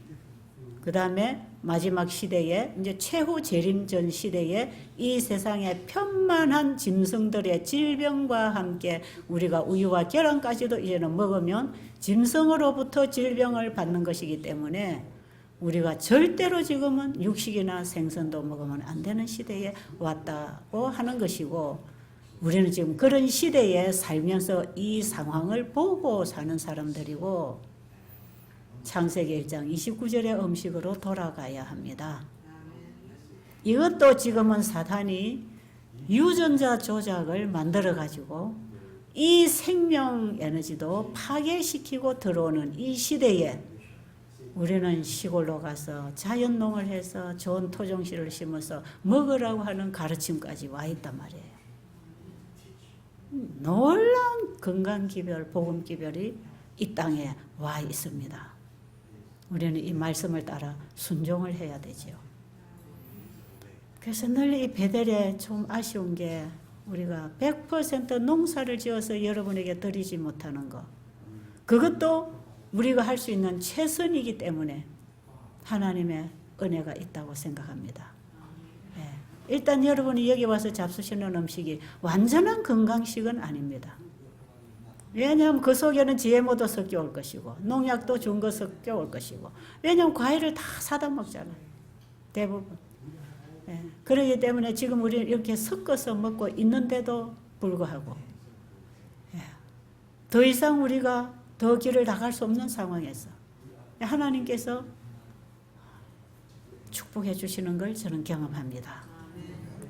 그 다음에 마지막 시대에 이제 최후 재림전 시대에 이 세상에 편만한 짐승들의 질병과 함께 우리가 우유와 계란까지도 이제는 먹으면 짐승으로부터 질병을 받는 것이기 때문에 우리가 절대로 지금은 육식이나 생선도 먹으면 안 되는 시대에 왔다고 하는 것이고, 우리는 지금 그런 시대에 살면서 이 상황을 보고 사는 사람들이고, 창세기 1장 29절의 음식으로 돌아가야 합니다. 이것도 지금은 사탄이 유전자 조작을 만들어 가지고 이 생명 에너지도 파괴시키고 들어오는 이 시대에 우리는 시골로 가서 자연농을 해서 좋은 토종씨를 심어서 먹으라고 하는 가르침까지 와 있단 말이에요. 놀라운 건강기별, 복음기별이 이 땅에 와 있습니다. 우리는 이 말씀을 따라 순종을 해야 되죠. 그래서 늘 이 베델에 좀 아쉬운 게 우리가 100% 농사를 지어서 여러분에게 드리지 못하는 것. 그것도 우리가 할 수 있는 최선이기 때문에 하나님의 은혜가 있다고 생각합니다. 예. 일단 여러분이 여기 와서 잡수시는 음식이 완전한 건강식은 아닙니다. 왜냐하면 그 속에는 GMO도 섞여 올 것이고 농약도 준 거 섞여 올 것이고, 왜냐하면 과일을 다 사다 먹잖아요. 대부분. 예. 그렇기 때문에 지금 우리 이렇게 섞어서 먹고 있는데도 불구하고 예. 더 이상 우리가 더 길을 나갈 수 없는 상황에서 하나님께서 축복해 주시는 걸 저는 경험합니다.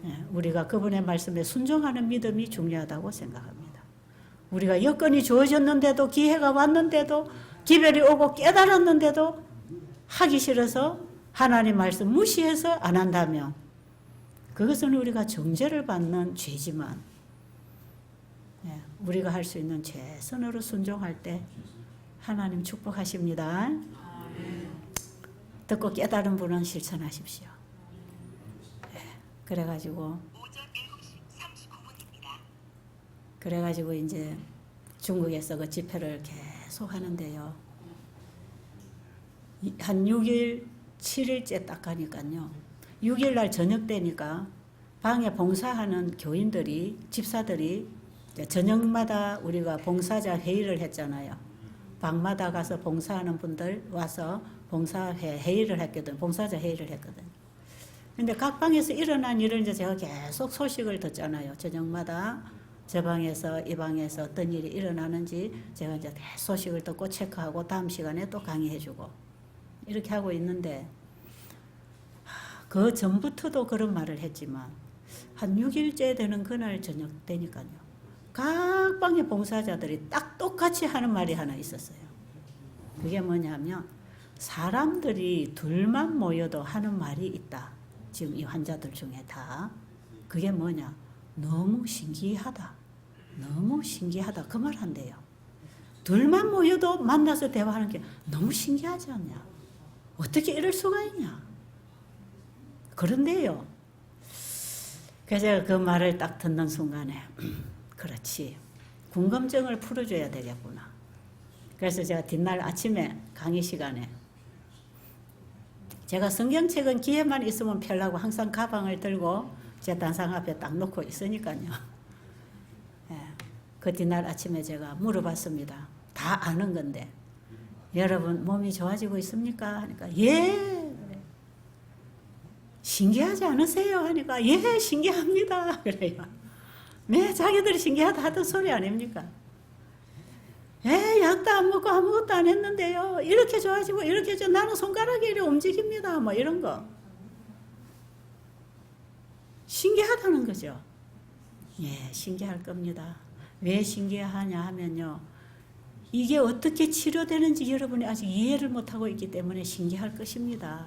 예. 우리가 그분의 말씀에 순종하는 믿음이 중요하다고 생각합니다. 우리가 여건이 주어졌는데도, 기회가 왔는데도, 기별이 오고 깨달았는데도 하기 싫어서 하나님 말씀 무시해서 안 한다면 그것은 우리가 정죄를 받는 죄지만, 예, 우리가 할 수 있는 최선으로 순종할 때 하나님 축복하십니다. 듣고 깨달은 분은 실천하십시오. 예, 그래가지고 이제 중국에서 그 집회를 계속 하는데요. 한 6일, 7일째 딱 가니까요. 6일 날 저녁 때니까 방에 봉사하는 교인들이, 집사들이 저녁마다 우리가 봉사자 회의를 했잖아요. 방마다 가서 봉사하는 분들 와서 회의를 했거든. 봉사자 회의를 했거든. 근데 각 방에서 일어난 일을 이제 제가 계속 소식을 듣잖아요. 저녁마다 저 방에서 이 방에서 어떤 일이 일어나는지 제가 이제 소식을 듣고 체크하고 다음 시간에 또 강의해주고 이렇게 하고 있는데, 그 전부터도 그런 말을 했지만 한 6일째 되는 그날 저녁 되니까요. 각 방의 봉사자들이 딱 똑같이 하는 말이 하나 있었어요. 그게 뭐냐면 사람들이 둘만 모여도 하는 말이 있다. 지금 이 환자들 중에 다. 그게 뭐냐? 너무 신기하다. 너무 신기하다. 그 말 한대요. 둘만 모여도 만나서 대화하는 게 너무 신기하지 않냐? 어떻게 이럴 수가 있냐? 그런데요. 그래서 제가 그 말을 딱 듣는 순간에 그렇지. 궁금증을 풀어줘야 되겠구나. 그래서 제가 뒷날 아침에 강의 시간에 제가 성경책은 기회만 있으면 펴려고 항상 가방을 들고 제 단상 앞에 딱 놓고 있으니까요. 예, 그 뒷날 아침에 제가 물어봤습니다. 다 아는 건데 여러분 몸이 좋아지고 있습니까? 하니까 예. 신기하지 않으세요? 하니까 예 신기합니다. 그래요. 네, 자기들이 신기하다 하던 소리 아닙니까? 약도 안 먹고 아무것도 안 했는데요. 이렇게 좋아지고 이렇게 나는 손가락이 이렇게 움직입니다. 뭐 이런 거. 신기하다는 거죠. 예, 신기할 겁니다. 왜 신기하냐 하면요. 이게 어떻게 치료되는지 여러분이 아직 이해를 못하고 있기 때문에 신기할 것입니다.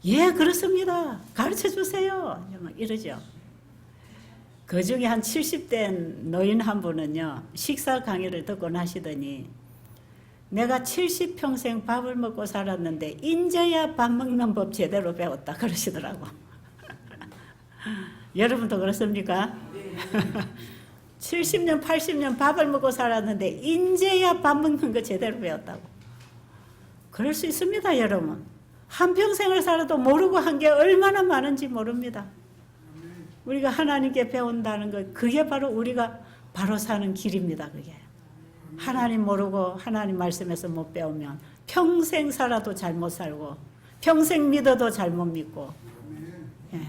예, 그렇습니다. 가르쳐 주세요. 막 이러죠. 그 중에 한 70대 노인 한 분은요, 식사 강의를 듣고 나시더니, 내가 70평생 밥을 먹고 살았는데, 인제야 밥 먹는 법 제대로 배웠다. 그러시더라고. 여러분도 그렇습니까? 70년, 80년 밥을 먹고 살았는데 인제야 밥 먹는 거 제대로 배웠다고. 그럴 수 있습니다, 여러분. 한평생을 살아도 모르고 한 게 얼마나 많은지 모릅니다. 우리가 하나님께 배운다는 것, 그게 바로 우리가 바로 사는 길입니다, 그게. 하나님 모르고 하나님 말씀에서 못 배우면 평생 살아도 잘못 살고 평생 믿어도 잘못 믿고, 예.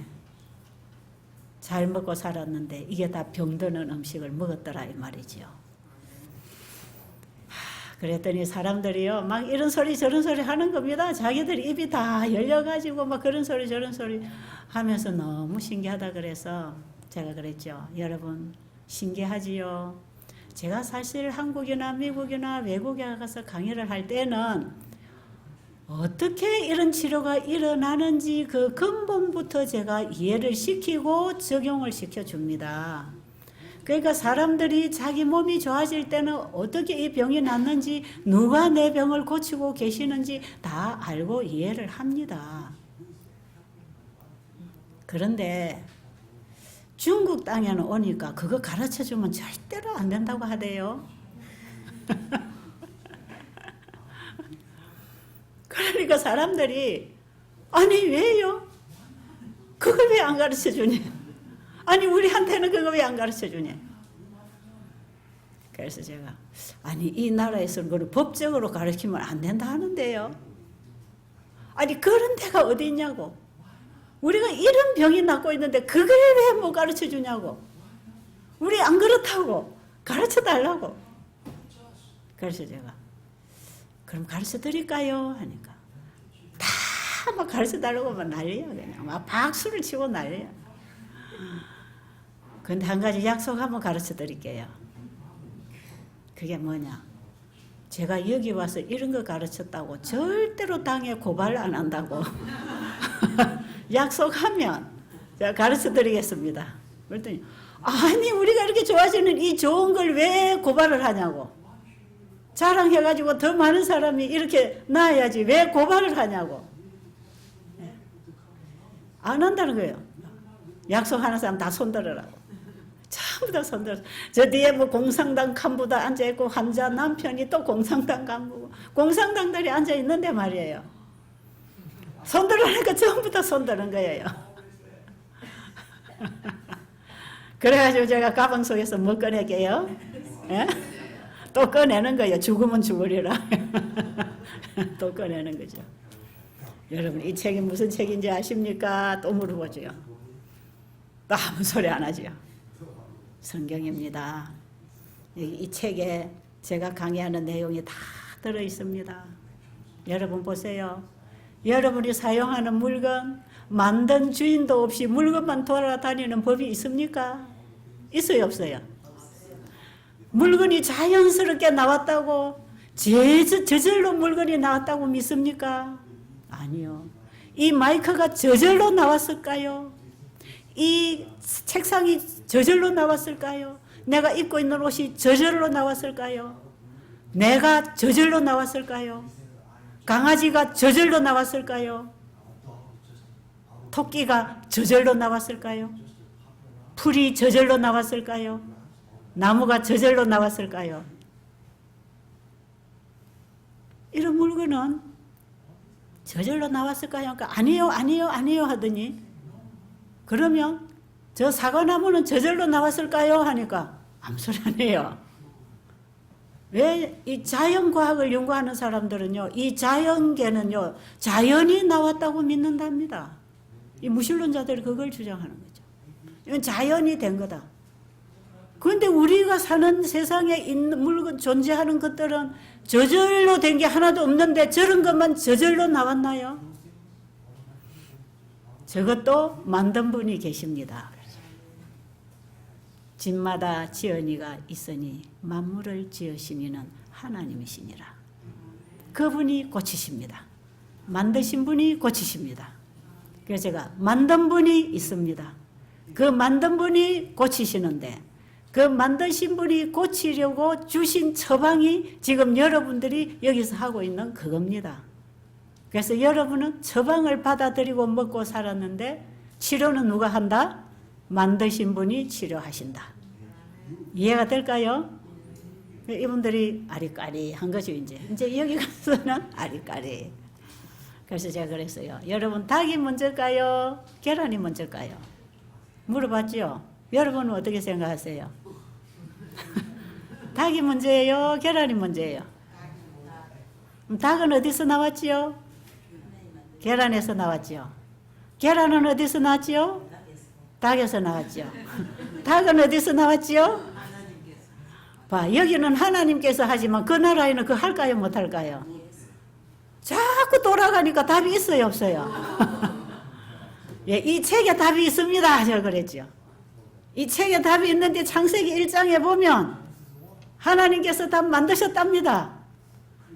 잘 먹고 살았는데 이게 다 병드는 음식을 먹었더라 이 말이지요. 그랬더니 사람들이요 막 이런 소리 저런 소리 하는 겁니다. 자기들 입이 다 열려가지고 막 그런 소리 저런 소리 하면서 너무 신기하다 그래서 제가 그랬죠. 여러분 신기하지요. 제가 사실 한국이나 미국이나 외국에 가서 강의를 할 때는 어떻게 이런 치료가 일어나는지 그 근본부터 제가 이해를 시키고 적용을 시켜줍니다. 그러니까 사람들이 자기 몸이 좋아질 때는 어떻게 이 병이 낫는지 누가 내 병을 고치고 계시는지 다 알고 이해를 합니다. 그런데 중국 땅에는 오니까 그거 가르쳐주면 절대로 안 된다고 하대요. 그러니까 사람들이 아니 왜요? 그걸 왜 안 가르쳐주니? 아니 우리한테는 그거 왜 안 가르쳐주니? 그래서 제가 아니 이 나라에서 그걸 법적으로 가르치면 안 된다 하는데요. 아니 그런 데가 어디 있냐고. 우리가 이런 병이 낫고 있는데 그걸 왜 못 가르쳐주냐고. 우리 안 그렇다고 가르쳐달라고. 그래서 제가 그럼 가르쳐 드릴까요? 하니까 다 막 가르쳐 달라고 막 난리야. 그냥 막 박수를 치고 난리야. 근데 한 가지 약속 한번 가르쳐 드릴게요. 그게 뭐냐? 제가 여기 와서 이런 거 가르쳤다고 절대로 당에 고발 안 한다고 약속하면 제가 가르쳐 드리겠습니다. 그랬더니 아니 우리가 이렇게 좋아지는 이 좋은 걸 왜 고발을 하냐고. 자랑해가지고 더 많은 사람이 이렇게 나아야지 왜 고발을 하냐고. 안 한다는 거예요. 약속하는 사람 다 손들으라고. 전부 다 손들어. 저 뒤에 뭐 공산당 간부도 앉아있고 환자 남편이 또 공산당 간부고 공산당들이 앉아있는데 말이에요. 손들으니까 전부 다 손드는 거예요. 그래가지고 제가 가방 속에서 뭐 꺼낼게요? 예? 또 꺼내는 거예요. 죽으면 죽으리라. 또 꺼내는 거죠. 여러분 이 책이 무슨 책인지 아십니까? 또 물어보죠. 또 아무 소리 안 하죠. 성경입니다. 이 책에 제가 강의하는 내용이 다 들어있습니다. 여러분 보세요. 여러분이 사용하는 물건 만든 주인도 없이 물건만 돌아다니는 법이 있습니까? 있어요 없어요? 물건이 자연스럽게 나왔다고 저절로 물건이 나왔다고 믿습니까? 아니요. 이 마이크가 저절로 나왔을까요? 이 책상이 저절로 나왔을까요? 내가 입고 있는 옷이 저절로 나왔을까요? 내가 저절로 나왔을까요? 강아지가 저절로 나왔을까요? 토끼가 저절로 나왔을까요? 풀이 저절로 나왔을까요? 나무가 저절로 나왔을까요? 이런 물건은 저절로 나왔을까요? 그러니까 아니에요 하더니 그러면 저 사과나무는 저절로 나왔을까요? 하니까 아무 소리 안 해요. 왜 이 자연과학을 연구하는 사람들은요, 이 자연계는요, 자연이 나왔다고 믿는답니다. 이 무신론자들이 그걸 주장하는 거죠. 이건 자연이 된 거다. 그런데 우리가 사는 세상에 있는 물건, 존재하는 것들은 저절로 된 게 하나도 없는데 저런 것만 저절로 나왔나요? 저것도 만든 분이 계십니다. 집마다 지은이가 있으니 만물을 지으신 이는 하나님이시니라. 그분이 고치십니다. 만드신 분이 고치십니다. 그래서 제가 만든 분이 있습니다. 그 만든 분이 고치시는데 그 만드신 분이 고치려고 주신 처방이 지금 여러분들이 여기서 하고 있는 그겁니다. 그래서 여러분은 처방을 받아들이고 먹고 살았는데 치료는 누가 한다? 만드신 분이 치료하신다. 이해가 될까요? 이분들이 아리까리한 거죠, 이제 여기 가서는 아리까리. 그래서 제가 그랬어요. 여러분, 닭이 먼저일까요? 계란이 먼저일까요? 물어봤죠? 여러분은 어떻게 생각하세요? 닭이 먼저예요? 계란이 먼저예요? 닭은 어디서 나왔지요? 계란에서 나왔지요. 계란은 어디서 나왔지요? 닭에서 나왔지요. 닭은 어디서 나왔지요? 봐, 여기는 하나님께서 하지만 그 나라에는 그 할까요, 못할까요? 자꾸 돌아가니까 답이 있어요, 없어요? 예, 이 책에 답이 있습니다. 제가 그랬죠. 이 책에 답이 있는데 창세기 1장에 보면 하나님께서 답 만드셨답니다.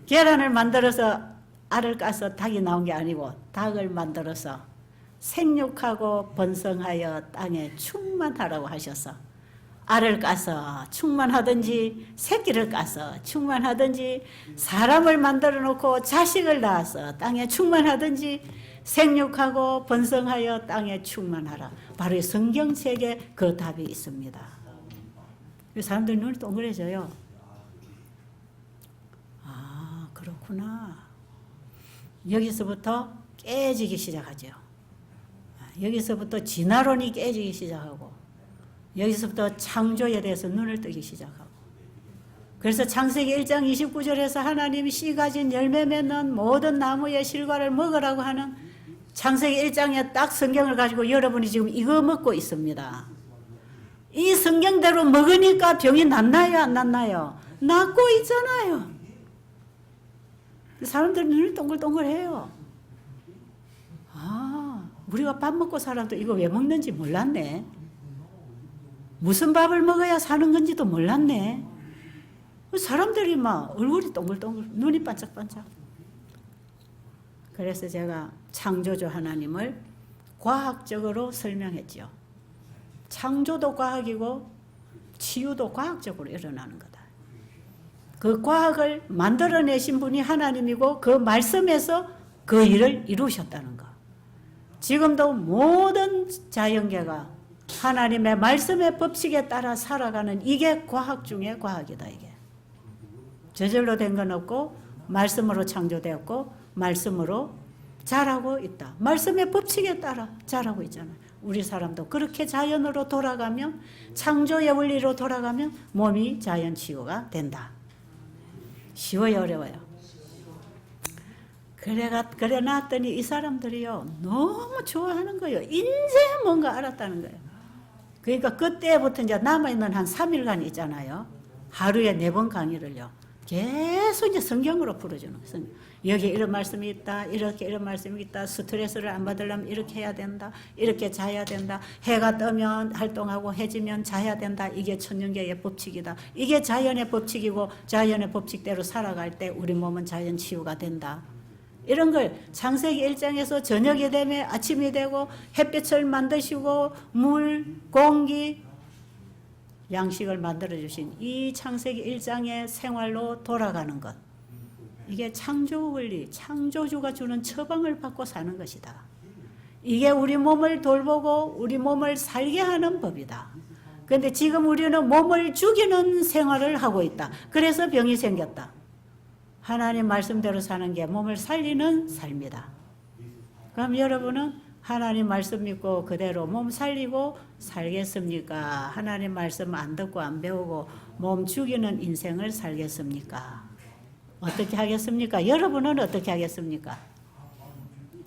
계란을 만들어서 알을 까서 닭이 나온 게 아니고 닭을 만들어서 생육하고 번성하여 땅에 충만하라고 하셔서 알을 까서 충만하든지 새끼를 까서 충만하든지 사람을 만들어 놓고 자식을 낳아서 땅에 충만하든지 생육하고 번성하여 땅에 충만하라. 바로 이 성경책에 그 답이 있습니다. 사람들이 눈이 동그래져요. 아, 그렇구나. 여기서부터 깨지기 시작하죠. 여기서부터 진화론이 깨지기 시작하고 여기서부터 창조에 대해서 눈을 뜨기 시작하고 그래서 창세기 1장 29절에서 하나님이 씨 가진 열매 맺는 모든 나무의 실과를 먹으라고 하는 창세기 1장에 딱 성경을 가지고 여러분이 지금 이거 먹고 있습니다. 이 성경대로 먹으니까 병이 낫나요, 안 낫나요? 낫고 있잖아요. 사람들 눈이 동글동글해요. 아, 우리가 밥 먹고 살아도 이거 왜 먹는지 몰랐네. 무슨 밥을 먹어야 사는 건지도 몰랐네. 사람들이 막 얼굴이 동글동글, 눈이 반짝반짝. 그래서 제가 창조주 하나님을 과학적으로 설명했죠. 창조도 과학이고 치유도 과학적으로 일어나는 거다. 그 과학을 만들어내신 분이 하나님이고 그 말씀에서 그 일을 이루셨다는 거. 지금도 모든 자연계가 하나님의 말씀의 법칙에 따라 살아가는 이게 과학 중에 과학이다. 이게 저절로 된 건 없고 말씀으로 창조되었고 말씀으로 자라고 있다. 말씀의 법칙에 따라 자라고 있잖아요. 우리 사람도 그렇게 자연으로 돌아가면 창조의 원리로 돌아가면 몸이 자연 치유가 된다. 쉬워요, 어려워요? 그래 놨더니 이 사람들이요 너무 좋아하는 거예요. 인생 뭔가 알았다는 거예요. 그러니까 그때부터 이제 남아있는 한 3일간 있잖아요. 하루에 4번 강의를요. 계속 이제 성경으로 풀어주는 거예요. 여기 이런 말씀이 있다. 이렇게 이런 말씀이 있다. 스트레스를 안 받으려면 이렇게 해야 된다. 이렇게 자야 된다. 해가 뜨면 활동하고 해지면 자야 된다. 이게 천년계의 법칙이다. 이게 자연의 법칙이고 자연의 법칙대로 살아갈 때 우리 몸은 자연 치유가 된다. 이런 걸 창세기 1장에서 저녁이 되면 아침이 되고 햇빛을 만드시고 물, 공기, 양식을 만들어주신 이 창세기 1장의 생활로 돌아가는 것. 이게 창조 원리, 창조주가 주는 처방을 받고 사는 것이다. 이게 우리 몸을 돌보고 우리 몸을 살게 하는 법이다. 그런데 지금 우리는 몸을 죽이는 생활을 하고 있다. 그래서 병이 생겼다. 하나님 말씀대로 사는 게 몸을 살리는 삶이다. 그럼 여러분은 하나님 말씀 믿고 그대로 몸 살리고 살겠습니까? 하나님 말씀 안 듣고 안 배우고 몸 죽이는 인생을 살겠습니까? 어떻게 하겠습니까? 여러분은 어떻게 하겠습니까?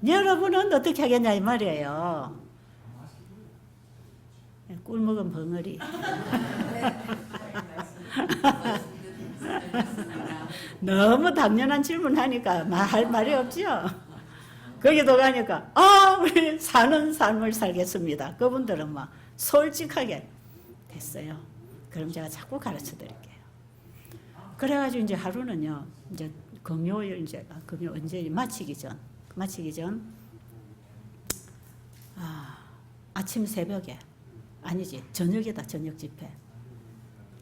여러분은 어떻게 하겠냐 이 말이에요. 꿀 먹은 벙어리. 너무 당연한 질문하니까 할 말이 없죠. 거기도 가니까 우리 사는 삶을 살겠습니다. 그분들은 막 솔직하게 됐어요. 그럼 제가 자꾸 가르쳐 드릴게요. 그래가지고 이제 하루는요. 이제 금요일 금요 언제 마치기 전 아침 새벽에 아니지 저녁이다. 저녁 집회.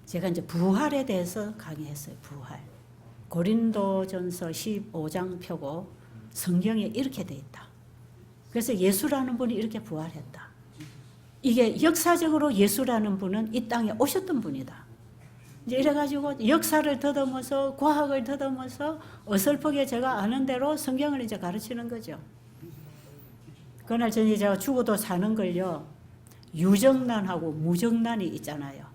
제가 이제 부활에 대해서 강의했어요. 부활. 고린도전서 15장 펴고 성경에 이렇게 돼 있다. 그래서 예수라는 분이 이렇게 부활했다. 이게 역사적으로 예수라는 분은 이 땅에 오셨던 분이다. 이제 이래가지고 역사를 더듬어서 과학을 더듬어서 어설프게 제가 아는 대로 성경을 이제 가르치는 거죠. 그날 전에 제가 죽어도 사는 걸요, 유정란하고 무정란이 있잖아요.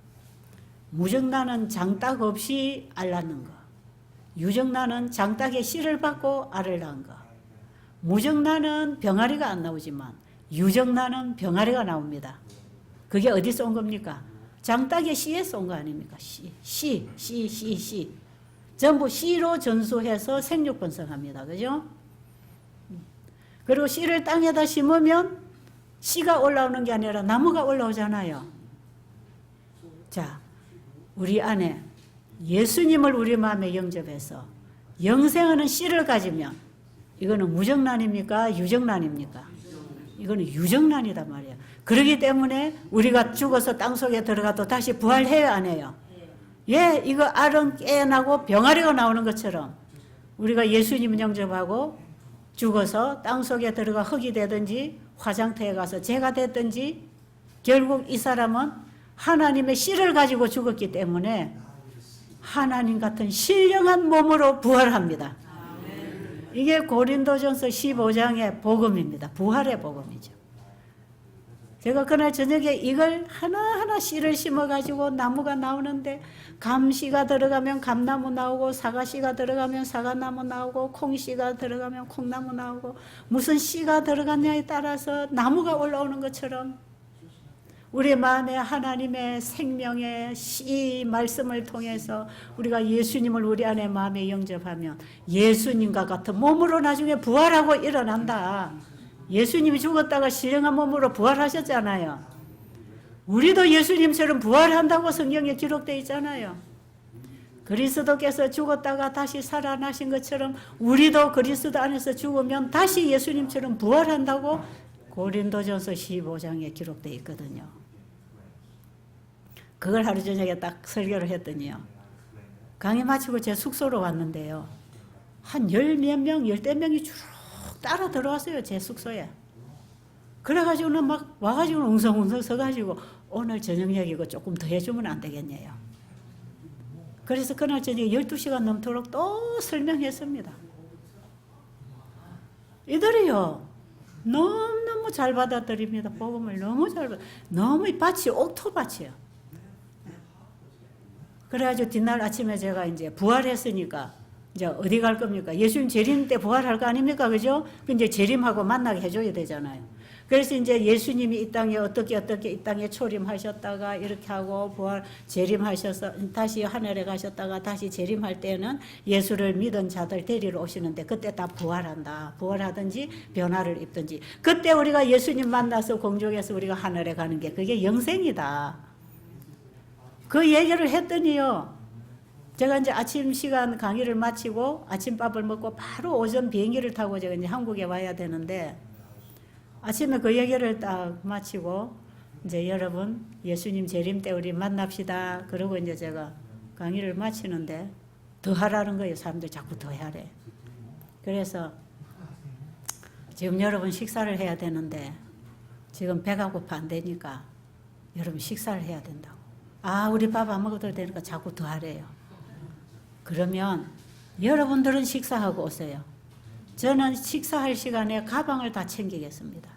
무정란은 장딱 없이 알 낳는 거. 유정란은 장딱에 씨를 받고 알을 낳은 거. 무정란은 병아리가 안 나오지만 유정란은 병아리가 나옵니다. 그게 어디서 온 겁니까? 장딱의 씨에서 온 거 아닙니까? 씨. 전부 씨로 전수해서 생육 번성합니다. 그죠? 그리고 씨를 땅에다 심으면 씨가 올라오는 게 아니라 나무가 올라오잖아요. 자, 우리 안에 예수님을 우리 마음에 영접해서 영생하는 씨를 가지면 이거는 무정란입니까? 유정란입니까? 이거는 유정란이단 말이에요. 그렇기 때문에 우리가 죽어서 땅속에 들어가도 다시 부활해요, 안 해요? 예, 이거 알은 깨어나고 병아리가 나오는 것처럼 우리가 예수님 영접하고 죽어서 땅속에 들어가 흙이 되든지 화장터에 가서 재가 됐든지 결국 이 사람은 하나님의 씨를 가지고 죽었기 때문에 하나님 같은 신령한 몸으로 부활합니다. 이게 고린도전서 15장의 복음입니다. 부활의 복음이죠. 제가 그날 저녁에 이걸 하나하나 씨를 심어가지고 나무가 나오는데 감씨가 들어가면 감나무 나오고 사과씨가 들어가면 사과나무 나오고 콩씨가 들어가면 콩나무 나오고 무슨 씨가 들어갔냐에 따라서 나무가 올라오는 것처럼 우리 마음에 하나님의 생명의 씨 말씀을 통해서 우리가 예수님을 우리 안에 마음에 영접하면 예수님과 같은 몸으로 나중에 부활하고 일어난다. 예수님이 죽었다가 신령한 몸으로 부활하셨잖아요. 우리도 예수님처럼 부활한다고 성경에 기록되어 있잖아요. 그리스도께서 죽었다가 다시 살아나신 것처럼 우리도 그리스도 안에서 죽으면 다시 예수님처럼 부활한다고 고린도전서 15장에 기록되어 있거든요. 그걸 하루 저녁에 딱 설교를 했더니요, 강의 마치고 제 숙소로 왔는데요, 한 열 몇 명, 열댓 명이 쭉 따라 들어왔어요, 제 숙소에. 그래가지고는 막 와가지고 웅성웅성 서가지고 오늘 저녁역이고 조금 더 해주면 안 되겠냐요. 그래서 그날 저녁 12시간 넘도록 또 설명했습니다. 이들이요, 너무너무 잘 받아들입니다. 복음을 너무 잘 받아. 너무 이 밭이 옥토밭이에요. 그래가지고 뒷날 아침에 제가 이제 부활했으니까 이제 어디 갈 겁니까? 예수님 재림 때 부활할 거 아닙니까? 그죠? 이제 재림하고 만나게 해줘야 되잖아요. 그래서 이제 예수님이 이 땅에 어떻게 이 땅에 초림하셨다가 이렇게 하고 부활 재림하셔서 다시 하늘에 가셨다가 다시 재림할 때는 예수를 믿은 자들 데리러 오시는데 그때 다 부활한다. 부활하든지 변화를 입든지. 그때 우리가 예수님 만나서 공중에서 우리가 하늘에 가는 게 그게 영생이다. 그 얘기를 했더니요, 제가 이제 아침 시간 강의를 마치고 아침밥을 먹고 바로 오전 비행기를 타고 제가 이제 한국에 와야 되는데 아침에 그 얘기를 딱 마치고 이제 여러분 예수님 재림 때 우리 만납시다. 그러고 이제 제가 강의를 마치는데 더 하라는 거예요. 사람들 자꾸 더 하래. 그래서 지금 여러분 식사를 해야 되는데 지금 배가 고파 안 되니까 여러분 식사를 해야 된다고. 아, 우리 밥 안 먹어도 되니까 자꾸 더 하래요. 그러면 여러분들은 식사하고 오세요. 저는 식사할 시간에 가방을 다 챙기겠습니다.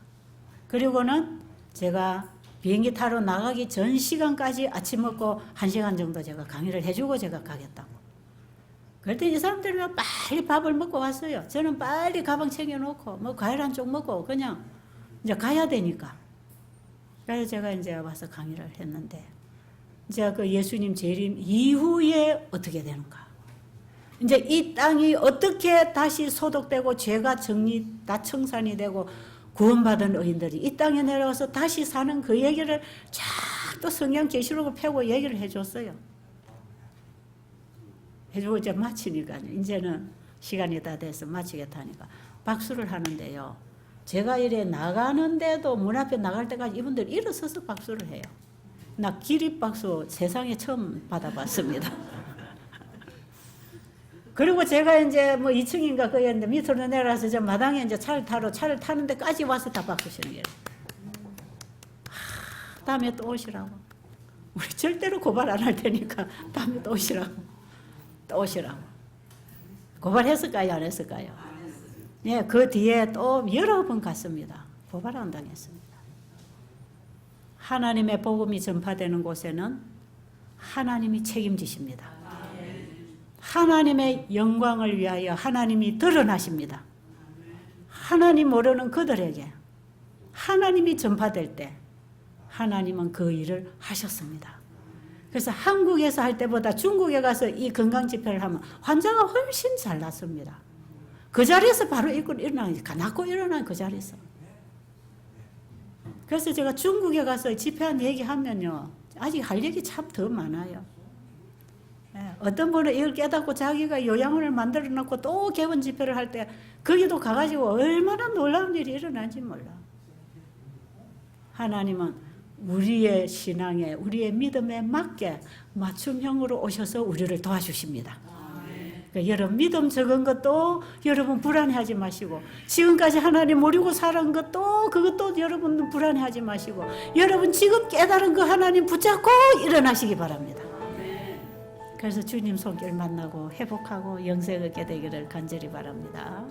그리고는 제가 비행기 타러 나가기 전 시간까지 아침 먹고 1시간 정도 제가 강의를 해주고 제가 가겠다고. 그랬더니 이 사람들은 빨리 밥을 먹고 왔어요. 저는 빨리 가방 챙겨놓고 뭐 과일 한 쪽 먹고 그냥 이제 가야 되니까. 그래서 제가 이제 와서 강의를 했는데 이제 그 예수님 재림 이후에 어떻게 되는가? 이제 이 땅이 어떻게 다시 소독되고 죄가 다 청산이 되고 구원받은 의인들이 이 땅에 내려와서 다시 사는 그 얘기를 쫙 또 성경 계시록을 펴고 얘기를 해줬어요. 해주고 이제 마치니까 이제는 시간이 다 돼서 마치겠다 하니까 박수를 하는데요. 제가 이래 나가는데도 문 앞에 나갈 때까지 이분들 일어서서 박수를 해요. 나 기립박수 세상에 처음 받아봤습니다. 그리고 제가 이제 뭐 2층인가 그였는데 밑으로 내려와서 저 마당에 이제 차를 타는데까지 와서 다 바꾸시는 거예요. 다음에 또 오시라고. 우리 절대로 고발 안 할 테니까 다음에 또 오시라고. 또 오시라고. 고발했을까요? 안 했을까요? 예, 그 뒤에 또 여러 번 갔습니다. 고발 안 당했습니다. 하나님의 복음이 전파되는 곳에는 하나님이 책임지십니다. 하나님의 영광을 위하여 하나님이 드러나십니다. 하나님 모르는 그들에게 하나님이 전파될 때 하나님은 그 일을 하셨습니다. 그래서 한국에서 할 때보다 중국에 가서 이 건강 집회를 하면 환자가 훨씬 잘 낫습니다. 그 자리에서 바로 일어나는, 낫고 일어나는 그 자리에서. 그래서 제가 중국에 가서 집회한 얘기하면요, 아직 할 얘기 참 더 많아요. 어떤 분은 이걸 깨닫고 자기가 요양원을 만들어 놓고 또 개원 집회를 할 때 거기도 가가지고 얼마나 놀라운 일이 일어나는지 몰라. 하나님은 우리의 신앙에, 우리의 믿음에 맞게 맞춤형으로 오셔서 우리를 도와주십니다. 그러니까 여러분 믿음 적은 것도 여러분 불안해하지 마시고, 지금까지 하나님 모르고 살은 것도 그것도 여러분 불안해하지 마시고, 여러분 지금 깨달은 그 하나님 붙잡고 일어나시기 바랍니다. 그래서 주님 손길 만나고 회복하고 영생 얻게 되기를 간절히 바랍니다.